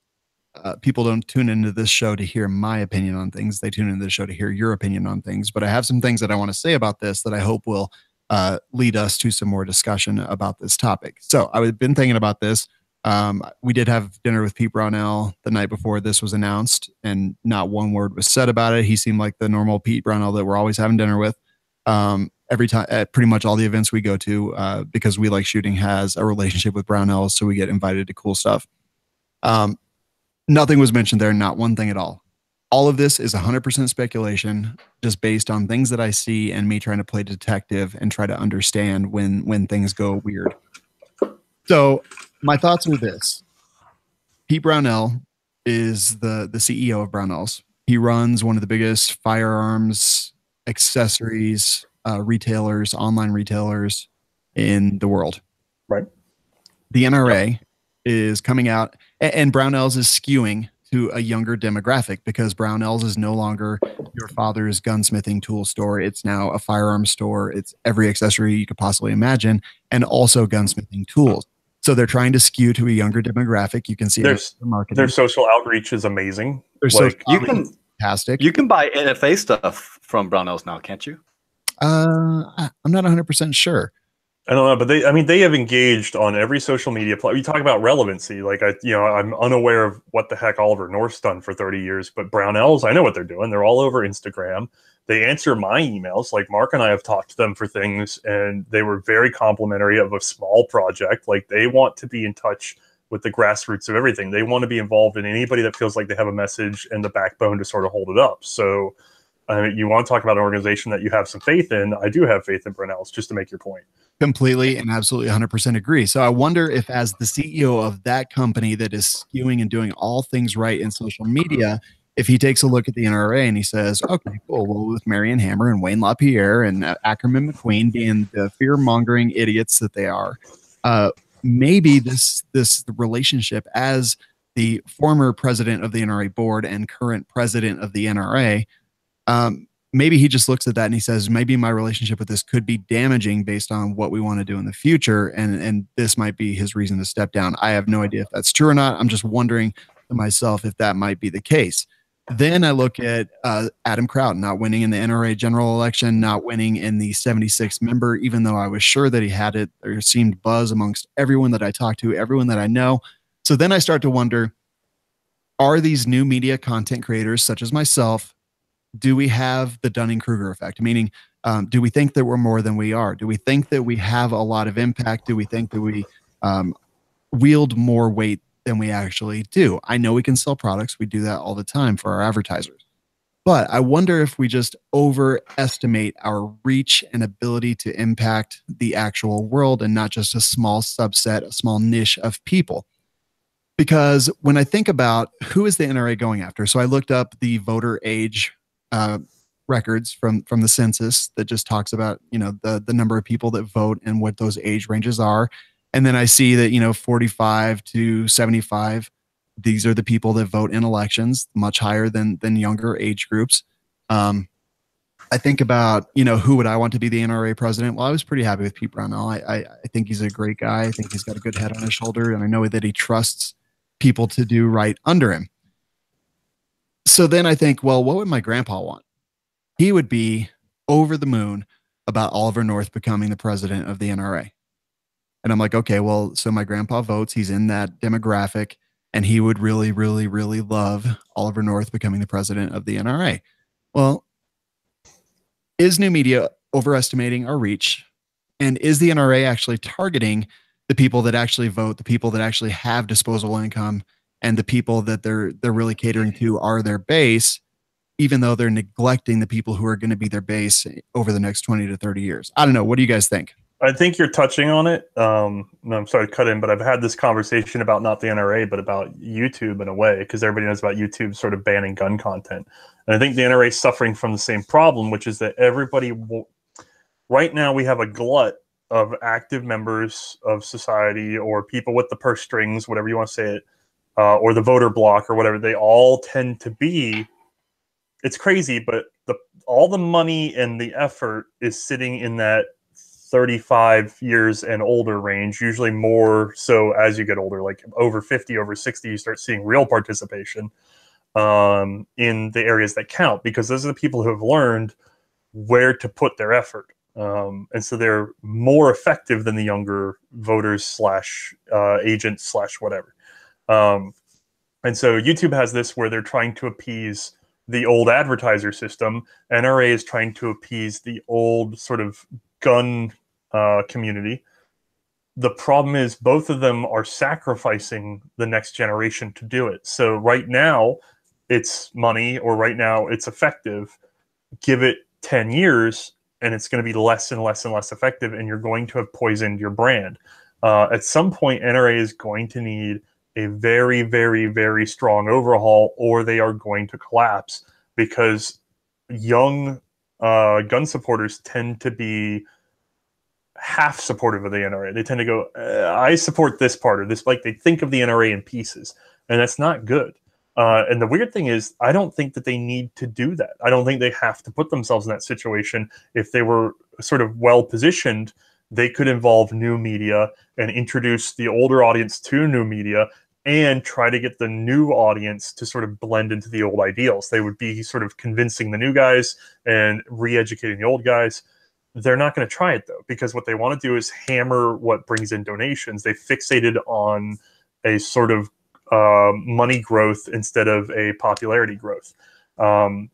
people don't tune into this show to hear my opinion on things. They tune into the show to hear your opinion on things. But I have some things that I want to say about this that I hope will lead us to some more discussion about this topic. So I've been thinking about this. We did have dinner with Pete Brownell the night before this was announced, and not one word was said about it. He seemed like the normal Pete Brownell that we're always having dinner with. Every time at pretty much all the events we go to, because We Like Shooting has a relationship with Brownell, so we get invited to cool stuff. Nothing was mentioned there, not one thing at all. All of this is 100% speculation, just based on things that I see and me trying to play detective and try to understand when things go weird. So my thoughts are this. Pete Brownell is the CEO of Brownells. He runs one of the biggest firearms, accessories, retailers, online retailers in the world. Right. The NRA is coming out, and Brownells is skewing to a younger demographic because Brownells is no longer your father's gunsmithing tool store. It's now a firearms store. It's every accessory you could possibly imagine, and also gunsmithing tools. So they're trying to skew to a younger demographic. You can see their marketing. Their social outreach is amazing. Like you can fantastic. You can buy NFA stuff from Brownells now, can't you? I'm not 100% sure. I don't know, but they have engaged on every social media platform. You talk about relevancy. Like I'm unaware of what the heck Oliver North's done for 30 years, but Brownells, I know what they're doing. They're all over Instagram. They answer my emails. Like Mark and I have talked to them for things, and they were very complimentary of a small project. Like they want to be in touch with the grassroots of everything. They want to be involved in anybody that feels like they have a message and the backbone to sort of hold it up. So you want to talk about an organization that you have some faith in. I do have faith in Brownells, just to make your point. Completely and absolutely 100% agree. So I wonder if, as the CEO of that company that is skewing and doing all things right in social media, if he takes a look at the NRA and he says, okay, cool, well, with Marion Hammer and Wayne LaPierre and Ackerman McQueen being the fear-mongering idiots that they are, maybe this relationship as the former president of the NRA board and current president of the NRA, maybe he just looks at that and he says, maybe my relationship with this could be damaging based on what we want to do in the future. And this might be his reason to step down. I have no idea if that's true or not. I'm just wondering to myself if that might be the case. Then I look at Adam Kraut not winning in the NRA general election, not winning in the 76 member, even though I was sure that he had it. There seemed buzz amongst everyone that I talked to, everyone that I know. So then I start to wonder, are these new media content creators such as myself, do we have the Dunning-Kruger effect? Meaning, do we think that we're more than we are? Do we think that we have a lot of impact? Do we think that we wield more weight than we actually do? I know we can sell products. We do that all the time for our advertisers. But I wonder if we just overestimate our reach and ability to impact the actual world and not just a small subset, a small niche of people. Because when I think about who is the NRA going after, so I looked up the voter age records from the census that just talks about, the number of people that vote and what those age ranges are. And then I see that, 45 to 75, these are the people that vote in elections, much higher than younger age groups. I think about, who would I want to be the NRA president? Well, I was pretty happy with Pete Brownell. I think he's a great guy. I think he's got a good head on his shoulder, and I know that he trusts people to do right under him. So then I think, well, what would my grandpa want? He would be over the moon about Oliver North becoming the president of the NRA. And I'm like, okay, well, so my grandpa votes. He's in that demographic, and he would really, really, really love Oliver North becoming the president of the NRA. Well, is new media overestimating our reach? And is the NRA actually targeting the people that actually vote, the people that actually have disposable income, and the people that they're really catering to are their base, even though they're neglecting the people who are going to be their base over the next 20 to 30 years? I don't know. What do you guys think? I think you're touching on it. No, I'm sorry to cut in, but I've had this conversation about not the NRA, but about YouTube in a way, because everybody knows about YouTube sort of banning gun content. And I think the NRA is suffering from the same problem, which is that right now we have a glut of active members of society, or people with the purse strings, whatever you want to say it, or the voter block or whatever. They all tend to be, it's crazy, but all the money and the effort is sitting in that 35 years and older range, usually more so as you get older, like over 50, over 60, you start seeing real participation in the areas that count, because those are the people who have learned where to put their effort. And so they're more effective than the younger voters / agents / whatever. And so YouTube has this where they're trying to appease the old advertiser system. NRA is trying to appease the old sort of gun community. The problem is both of them are sacrificing the next generation to do it. So right now it's money, or right now it's effective. Give it 10 years and it's going to be less and less and less effective, and you're going to have poisoned your brand. At some point, NRA is going to need a very, very, very strong overhaul, or they are going to collapse, because young gun supporters tend to be half supportive of the NRA. They tend to go, I support this part or this, like they think of the NRA in pieces, and that's not good. And the weird thing is, I don't think that they need to do that. I don't think they have to put themselves in that situation. If they were sort of well positioned, they could involve new media and introduce the older audience to new media and try to get the new audience to sort of blend into the old ideals. They would be sort of convincing the new guys and re-educating the old guys. They're not going to try it, though, because what they want to do is hammer what brings in donations. They fixated on a sort of money growth instead of a popularity growth.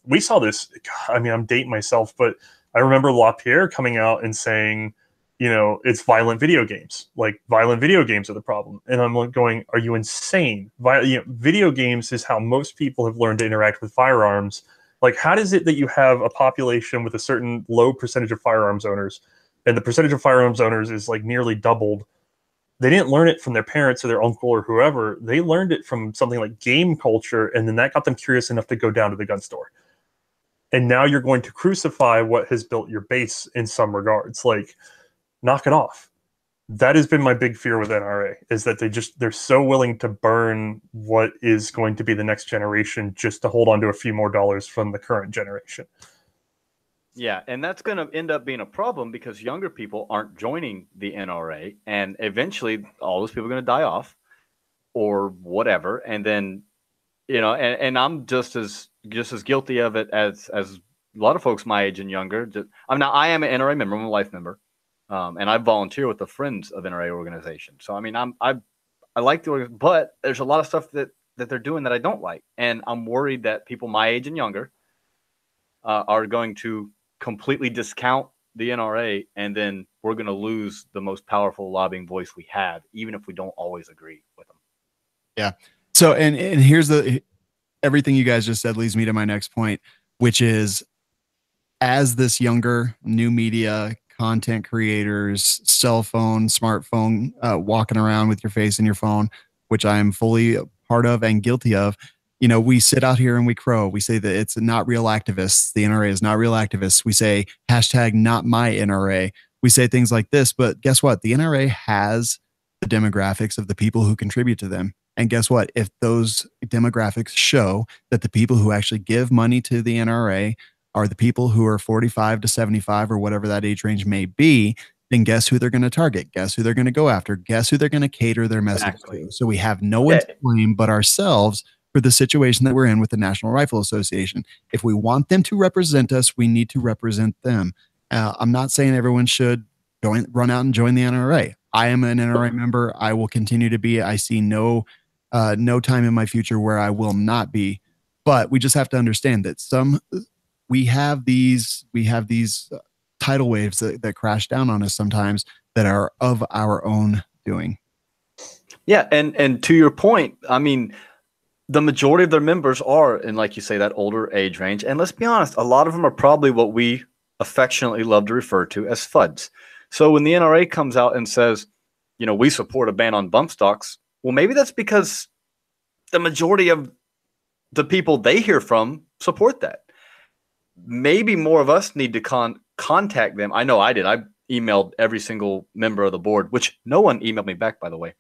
We saw this. I mean, I'm dating myself, but I remember LaPierre coming out and saying, you know, it's violent video games. Like, violent video games are the problem. And I'm like going, are you insane? Video games is how most people have learned to interact with firearms. Like, how is it that you have a population with a certain low percentage of firearms owners, and the percentage of firearms owners is like nearly doubled? They didn't learn it from their parents or their uncle or whoever. They learned it from something like game culture, and then that got them curious enough to go down to the gun store. And now you're going to crucify what has built your base in some regards. Like, knock it off. That has been my big fear with NRA, is that they're so willing to burn what is going to be the next generation just to hold on to a few more dollars from the current generation. Yeah, and that's going to end up being a problem because younger people aren't joining the NRA, and eventually all those people are going to die off or whatever. And then, you know, and I'm just as guilty of it as a lot of folks my age and younger. I am an NRA member. I'm a life member. And I volunteer with the Friends of NRA organization. So, I mean, I like the organization, but there's a lot of stuff that they're doing that I don't like. And I'm worried that people my age and younger are going to completely discount the NRA, and then we're going to lose the most powerful lobbying voice we have, even if we don't always agree with them. Yeah. So, and here's everything you guys just said leads me to my next point, which is, as this younger new media content creators, cell phone, smartphone, walking around with your face in your phone, which I am fully part of and guilty of. You know, we sit out here and we crow. We say that it's not real activists. The NRA is not real activists. We say hashtag not my NRA. We say things like this, but guess what? The NRA has the demographics of the people who contribute to them. And guess what? If those demographics show that the people who actually give money to the NRA are the people who are 45 to 75 or whatever that age range may be, then guess who they're going to target? Guess who they're going to go after? Guess who they're going to cater their message to? So we have no one to blame but ourselves for the situation that we're in with the National Rifle Association. If we want them to represent us, we need to represent them. I'm not saying everyone should run out and join the NRA. I am an NRA member. I will continue to be. I see no time in my future where I will not be. But we just have to understand that we have these tidal waves that crash down on us sometimes that are of our own doing. Yeah, and to your point, I mean, the majority of their members are in, like you say, that older age range. And let's be honest, a lot of them are probably what we affectionately love to refer to as FUDs. So when the NRA comes out and says, you know, we support a ban on bump stocks, well, maybe that's because the majority of the people they hear from support that. Maybe more of us need to contact them. I know I did. I emailed every single member of the board, which no one emailed me back, by the way,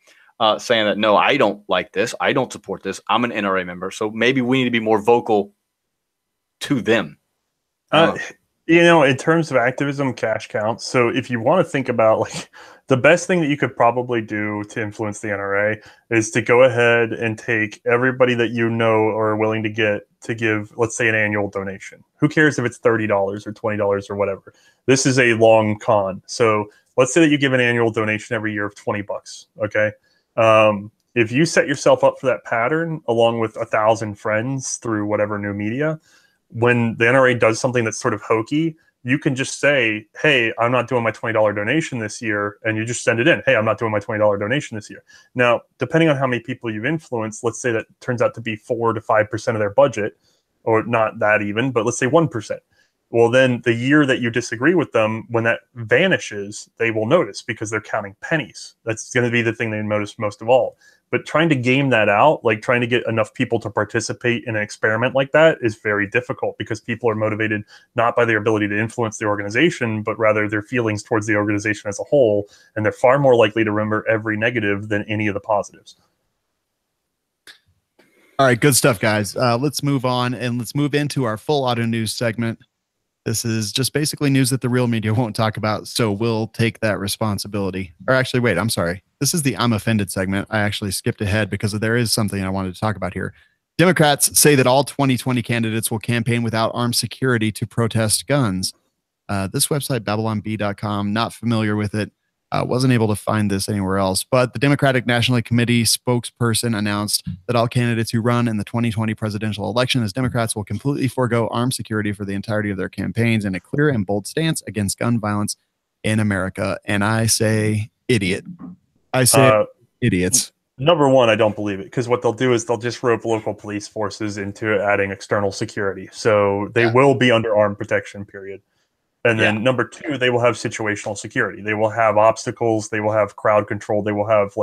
saying that, no, I don't like this. I don't support this. I'm an NRA member. So maybe we need to be more vocal to them. You know, in terms of activism, cash counts. So if you want to think about, like, the best thing that you could probably do to influence the NRA is to go ahead and take everybody that you know or are willing to give, let's say, an annual donation. Who cares if it's $30 or $20 or whatever? This is a long con. So let's say that you give an annual donation every year of $20. Okay. If you set yourself up for that pattern along with 1,000 friends through whatever new media, when the NRA does something that's sort of hokey, you can just say, hey, I'm not doing my $20 donation this year. And you just send it in. Hey, I'm not doing my $20 donation this year. Now, depending on how many people you've influenced, let's say that turns out to be 4 to 5% of their budget, or not that even, but let's say 1%. Well, then the year that you disagree with them, when that vanishes, they will notice because they're counting pennies. That's going to be the thing they notice most of all. But trying to game that out, like trying to get enough people to participate in an experiment like that, is very difficult because people are motivated not by their ability to influence the organization, but rather their feelings towards the organization as a whole. And they're far more likely to remember every negative than any of the positives. All right, good stuff, guys. Let's move on and let's move into our full auto news segment. This is just basically news that the real media won't talk about, so we'll take that responsibility. Or actually, wait, I'm sorry. This is the I'm offended segment. I actually skipped ahead because there is something I wanted to talk about here. Democrats say that all 2020 candidates will campaign without armed security to protest guns. This website, babylonb.com, not familiar with it. Wasn't able to find this anywhere else, but the Democratic National Committee spokesperson announced that all candidates who run in the 2020 presidential election as Democrats will completely forego armed security for the entirety of their campaigns in a clear and bold stance against gun violence in America. And I say, idiot. I say, idiots. Number one, I don't believe it, because what they'll do is they'll just rope local police forces into adding external security. So they will be under armed protection, period. And then number two, they will have situational security. They will have obstacles. They will have crowd control. They will have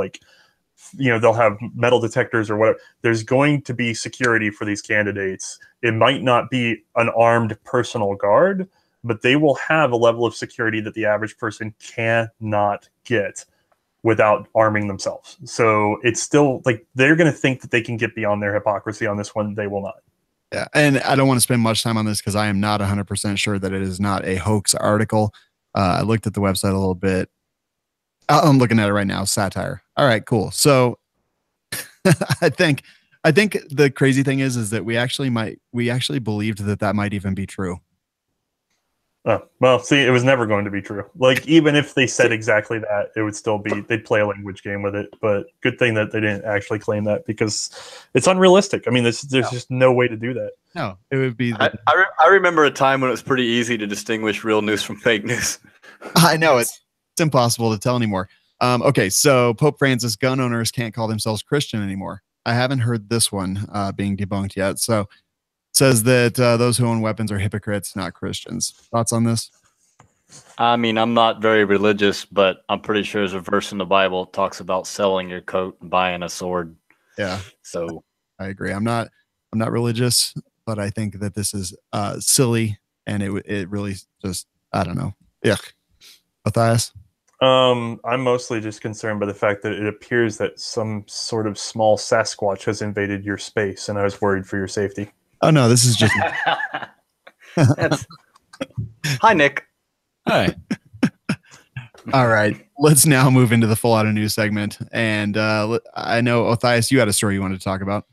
they'll have metal detectors or whatever. There's going to be security for these candidates. It might not be an armed personal guard, but they will have a level of security that the average person cannot get without arming themselves. So it's still like they're going to think that they can get beyond their hypocrisy on this one. They will not. Yeah, and I don't want to spend much time on this because I am not 100% sure that it is not a hoax article. I looked at the website a little bit. I'm looking at it right now. Satire. All right, cool. So I think the crazy thing is that we actually believed that might even be true. Well, see, it was never going to be true. Like, even if they said exactly that, it would still be, they'd play a language game with it. But good thing that they didn't actually claim that, because it's unrealistic. I mean, there's just no way to do that. No, it would be. I remember a time when it was pretty easy to distinguish real news from fake news. I know it's impossible to tell anymore. Okay, so Pope Francis, gun owners can't call themselves Christian anymore. I haven't heard this one being debunked yet. So says that those who own weapons are hypocrites, not Christians. Thoughts on this? I mean, I'm not very religious, but I'm pretty sure there's a verse in the Bible that talks about selling your coat and buying a sword. Yeah. So I agree. I'm not religious, but I think that this is silly, and it really just, I don't know. Yuck. Matthias? I'm mostly just concerned by the fact that it appears that some sort of small Sasquatch has invaded your space, and I was worried for your safety. Oh no, this is just. Hi, Nick. Hi. All right, let's now move into the full out of news segment. And I know, Matthias, you had a story you wanted to talk about.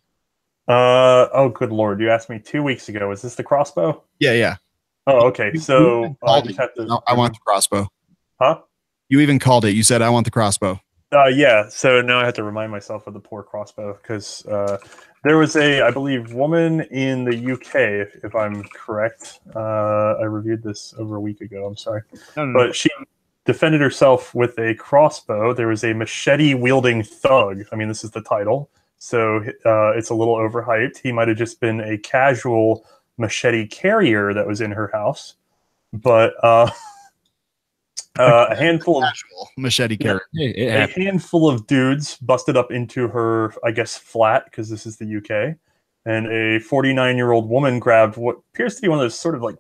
Oh, good Lord. You asked me 2 weeks ago. Is this the crossbow? Yeah. Oh, okay. So I want the crossbow. Huh? You even called it. You said, I want the crossbow. Yeah. So now I have to remind myself of the poor crossbow, because there was I believe, woman in the UK, if I'm correct. I reviewed this over a week ago. I'm sorry. But she defended herself with a crossbow. There was a machete-wielding thug. I mean, this is the title. So it's a little overhyped. He might have just been a casual machete carrier that was in her house. But a handful of machete carrier. A handful of dudes busted up into her, I guess, flat, because this is the UK, and a 49-year-old woman grabbed what appears to be one of those sort of like,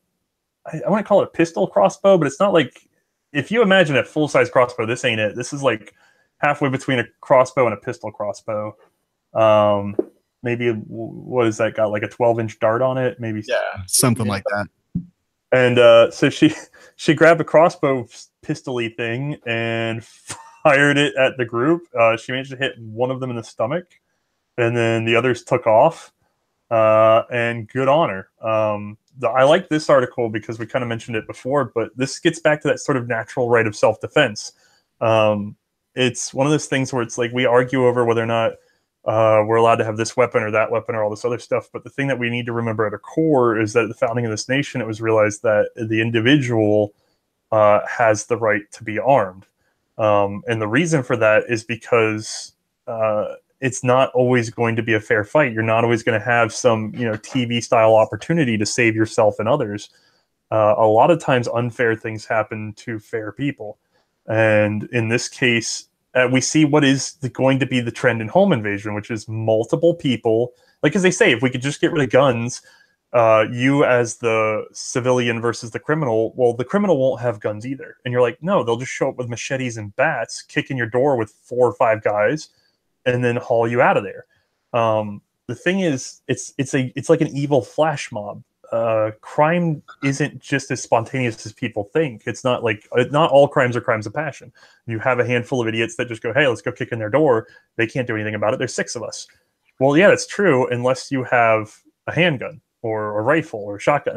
I want to call it a pistol crossbow, but it's not like, if you imagine a full-size crossbow, this ain't it. This is like halfway between a crossbow and a pistol crossbow. Maybe, what is that, got like a 12-inch dart on it? Maybe something like that. And so she grabbed a crossbow pistol-y thing and fired it at the group. She managed to hit one of them in the stomach, and then the others took off. And good on her. I like this article because we kind of mentioned it before, but this gets back to that sort of natural right of self-defense. It's one of those things where it's like we argue over whether or not we're allowed to have this weapon or that weapon or all this other stuff. But the thing that we need to remember at our core is that at the founding of this nation, it was realized that the individual has the right to be armed. And the reason for that is because it's not always going to be a fair fight. You're not always going to have some, TV style opportunity to save yourself and others. A lot of times unfair things happen to fair people. And in this case, we see what is going to be the trend in home invasion, which is multiple people. Like, as they say, if we could just get rid of guns, you as the civilian versus the criminal, well, the criminal won't have guns either. And you're like, no, they'll just show up with machetes and bats, kick in your door with 4 or 5 guys, and then haul you out of there. The thing is, it's like an evil flash mob. crime isn't just as spontaneous as people think. It's not like not all crimes are crimes of passion. You have a handful of idiots that just go, "Hey, let's go kick in their door." They can't do anything about it. There's 6 of us. Well, yeah, that's true, unless you have a handgun or a rifle or a shotgun.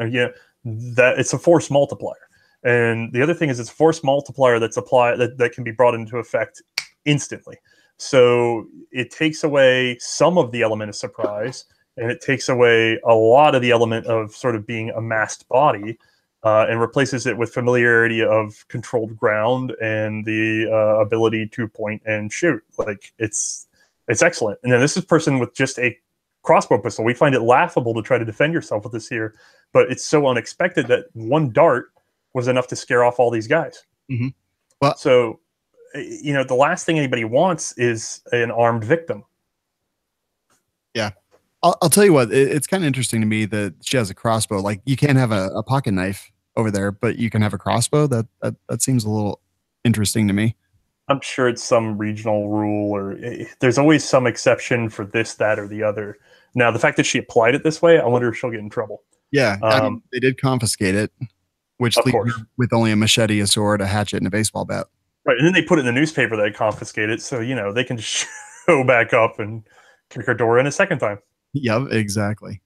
That it's a force multiplier. And the other thing is, it's a force multiplier that's applied that can be brought into effect instantly. So it takes away some of the element of surprise, and it takes away a lot of the element of sort of being a masked body, and replaces it with familiarity of controlled ground and the ability to point and shoot. Like it's excellent. And then this is a person with just a crossbow pistol. We find it laughable to try to defend yourself with this here, but it's so unexpected that one dart was enough to scare off all these guys. Mm-hmm. Well, so, the last thing anybody wants is an armed victim. Yeah. I'll tell you what, it's kind of interesting to me that she has a crossbow. Like, you can't have a pocket knife over there, but you can have a crossbow. That seems a little interesting to me. I'm sure it's some regional rule, or there's always some exception for this, that, or the other. Now, the fact that she applied it this way, I wonder if she'll get in trouble. Yeah. They did confiscate it, which leaves her with only a machete, a sword, a hatchet, and a baseball bat. Right. And then they put it in the newspaper that they confiscated. So, they can just show back up and kick her door in a second time. Yep, exactly.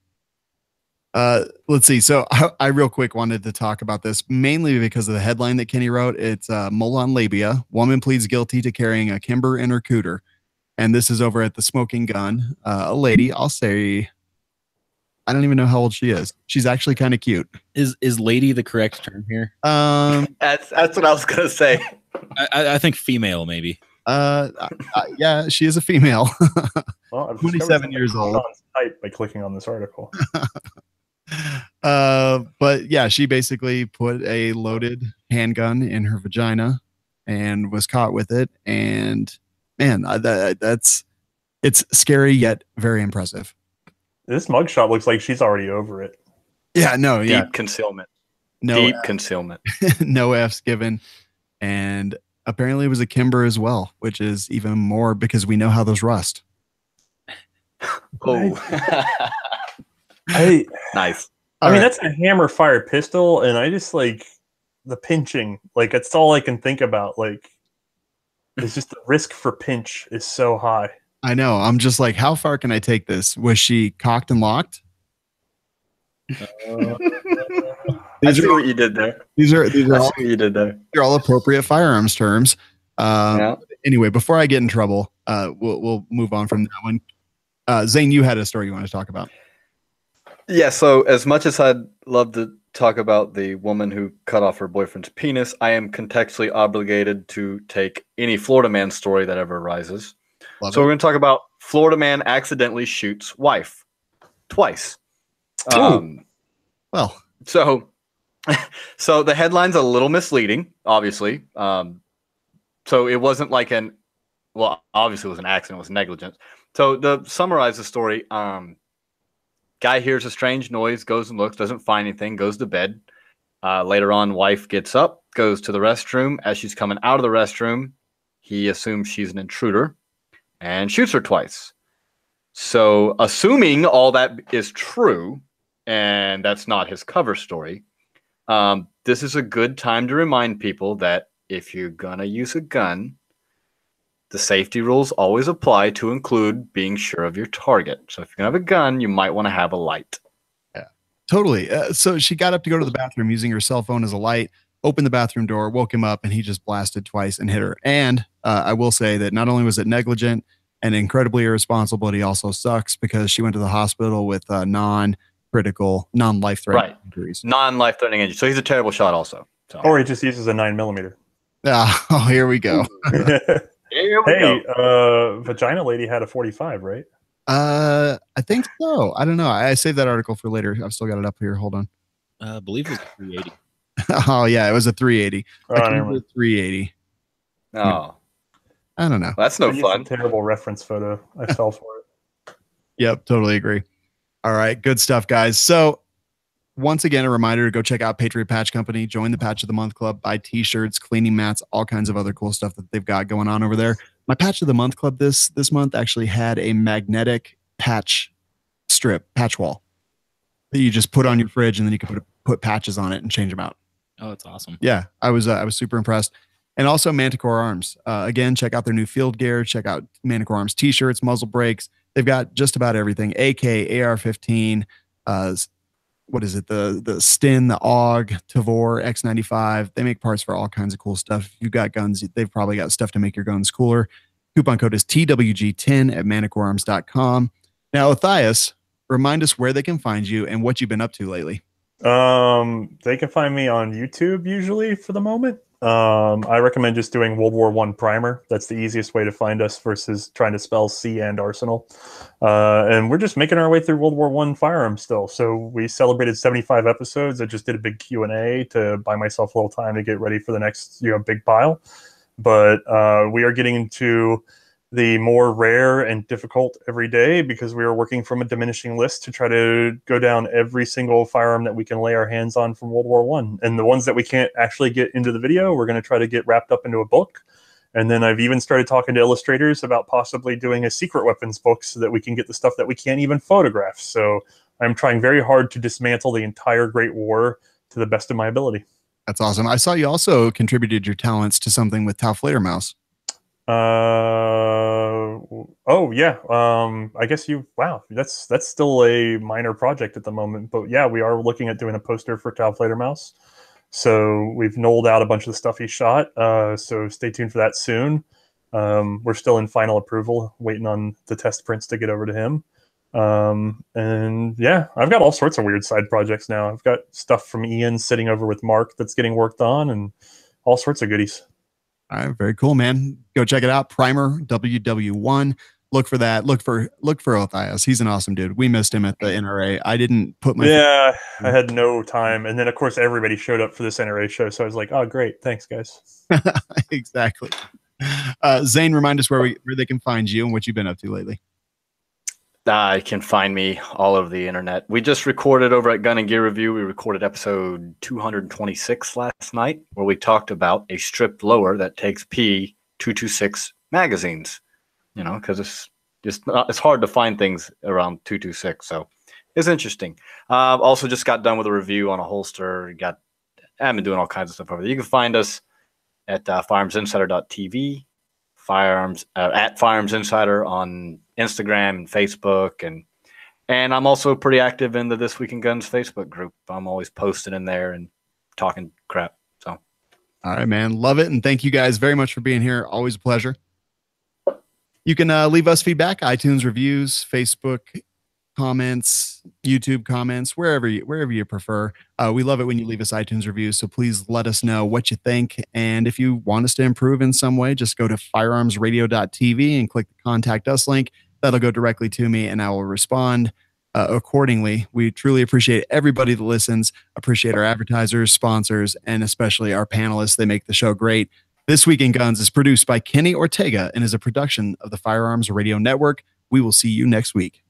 Let's see. So I real quick wanted to talk about this mainly because of the headline that Kenny wrote. It's Mole on Labia. Woman pleads guilty to carrying a Kimber in her cooter. And this is over at the Smoking Gun. A lady, I'll say, I don't even know how old she is. She's actually kind of cute. Is lady the correct term here? That's what I was gonna say. I think female, maybe. Yeah, she is a female. Well, 27 years old. Type by clicking on this article. But yeah, she basically put a loaded handgun in her vagina and was caught with it. And man, it's scary yet very impressive. This mugshot looks like she's already over it. Yeah, no, yeah. Deep concealment. No, Deep concealment. No F's given. And apparently it was a Kimber as well, which is even more because we know how those rust. Oh. Nice. I mean, that's a hammer fire pistol, and I just like the pinching. Like, that's all I can think about. Like, it's just the risk for pinch is so high. I know. I'm just like, how far can I take this? Was she cocked and locked? I see what you did there. These are all, what you did there. They're all appropriate firearms terms. Anyway, before I get in trouble, we'll move on from that one. Zane, you had a story you want to talk about. Yeah, so as much as I'd love to talk about the woman who cut off her boyfriend's penis, I am contextually obligated to take any Florida man story that ever arises. We're going to talk about Florida man accidentally shoots wife twice. Well, so the headline's a little misleading, obviously. So it wasn't like obviously it was an accident, it was negligence. So to summarize the story, guy hears a strange noise, goes and looks, doesn't find anything, goes to bed. Later on, wife gets up, goes to the restroom. As she's coming out of the restroom, he assumes she's an intruder and shoots her twice. So assuming all that is true, and that's not his cover story, this is a good time to remind people that if you're going to use a gun, the safety rules always apply to include being sure of your target. So if you're going to have a gun, you might want to have a light. Yeah, totally. So she got up to go to the bathroom using her cell phone as a light, opened the bathroom door, woke him up, and he just blasted twice and hit her. And I will say that not only was it negligent and incredibly irresponsible, but he also sucks because she went to the hospital with non-critical, non-life-threatening injuries. Non-life-threatening injuries. So he's a terrible shot also. So. Or he just uses a 9mm. Oh, here we go. Hey, Vagina Lady had a 45, right? I think so. I don't know. I saved that article for later. I've still got it up here. Hold on. I believe it was 380. Oh yeah, it was a 380. I was 380. Oh, I don't know. That's no fun. Terrible reference photo. I fell for it. Yep, totally agree. All right, good stuff, guys. So once again, a reminder to go check out Patriot Patch Company, join the Patch of the Month Club, buy t-shirts, cleaning mats, all kinds of other cool stuff that they've got going on over there. My Patch of the Month Club this month actually had a magnetic patch strip, patch wall. that you just put on your fridge, and then you can put patches on it and change them out. Oh, that's awesome. Yeah, I was super impressed. And also Manticore Arms. Again, check out their new field gear. Check out Manticore Arms t-shirts, muzzle brakes. They've got just about everything. AK, AR-15, what is it? The Stin, the AUG, Tavor, X95. They make parts for all kinds of cool stuff. If you've got guns, they've probably got stuff to make your guns cooler. Coupon code is TWG10 at manicorearms.com. Now, Othais, remind us where they can find you and what you've been up to lately. They can find me on YouTube usually for the moment. I recommend just doing World War I primer. That's the easiest way to find us versus trying to spell C and Arsenal. And we're just making our way through World War I firearms still. So we celebrated 75 episodes. I just did a big Q&A to buy myself a little time to get ready for the next big pile. But we are getting into the more rare and difficult every day because we are working from a diminishing list to try to go down every single firearm that we can lay our hands on from World War I. And the ones that we can't actually get into the video, we're going to try to get wrapped up into a book. And then I've even started talking to illustrators about possibly doing a secret weapons book so that we can get the stuff that we can't even photograph. So I'm trying very hard to dismantle the entire Great War to the best of my ability. That's awesome. I saw you also contributed your talents to something with Taufledermaus. Oh yeah. I guess wow, that's still a minor project at the moment, but yeah, we are looking at doing a poster for Taufledermaus. So we've knolled out a bunch of the stuff he shot. So stay tuned for that soon. We're still in final approval, waiting on the test prints to get over to him. And yeah, I've got all sorts of weird side projects now. I've got stuff from Ian sitting over with Mark that's getting worked on, and all sorts of goodies. All right, very cool, man. Go check it out. Primer WW1. Look for that. Look for Othais. He's an awesome dude. We missed him at the NRA. I didn't put my I had no time, and then of course everybody showed up for this NRA show, so I was like, oh great, thanks guys. Exactly. Zane, remind us where they can find you and what you've been up to lately. You can find me all over the internet. We just recorded over at Gun and Gear Review. We recorded episode 226 last night, where we talked about a stripped lower that takes P226 magazines. You know, because it's hard to find things around 226, so it's interesting. Also, just got done with a review on a holster. I've been doing all kinds of stuff over there. You can find us at firearmsinsider.tv, at Firearms Insider on Instagram and Facebook, and I'm also pretty active in the This Week in Guns Facebook group. I'm always posting in there and talking crap. So, all right, man, love it, and thank you guys very much for being here. Always a pleasure. You can leave us feedback, iTunes reviews, Facebook comments, YouTube comments, wherever you prefer. We love it when you leave us iTunes reviews, so please let us know what you think. And if you want us to improve in some way, just go to firearmsradio.tv and click the Contact Us link. That'll go directly to me, and I will respond accordingly. We truly appreciate everybody that listens, appreciate our advertisers, sponsors, and especially our panelists. They make the show great. This Week in Guns is produced by Kenny Ortega and is a production of the Firearms Radio Network. We will see you next week.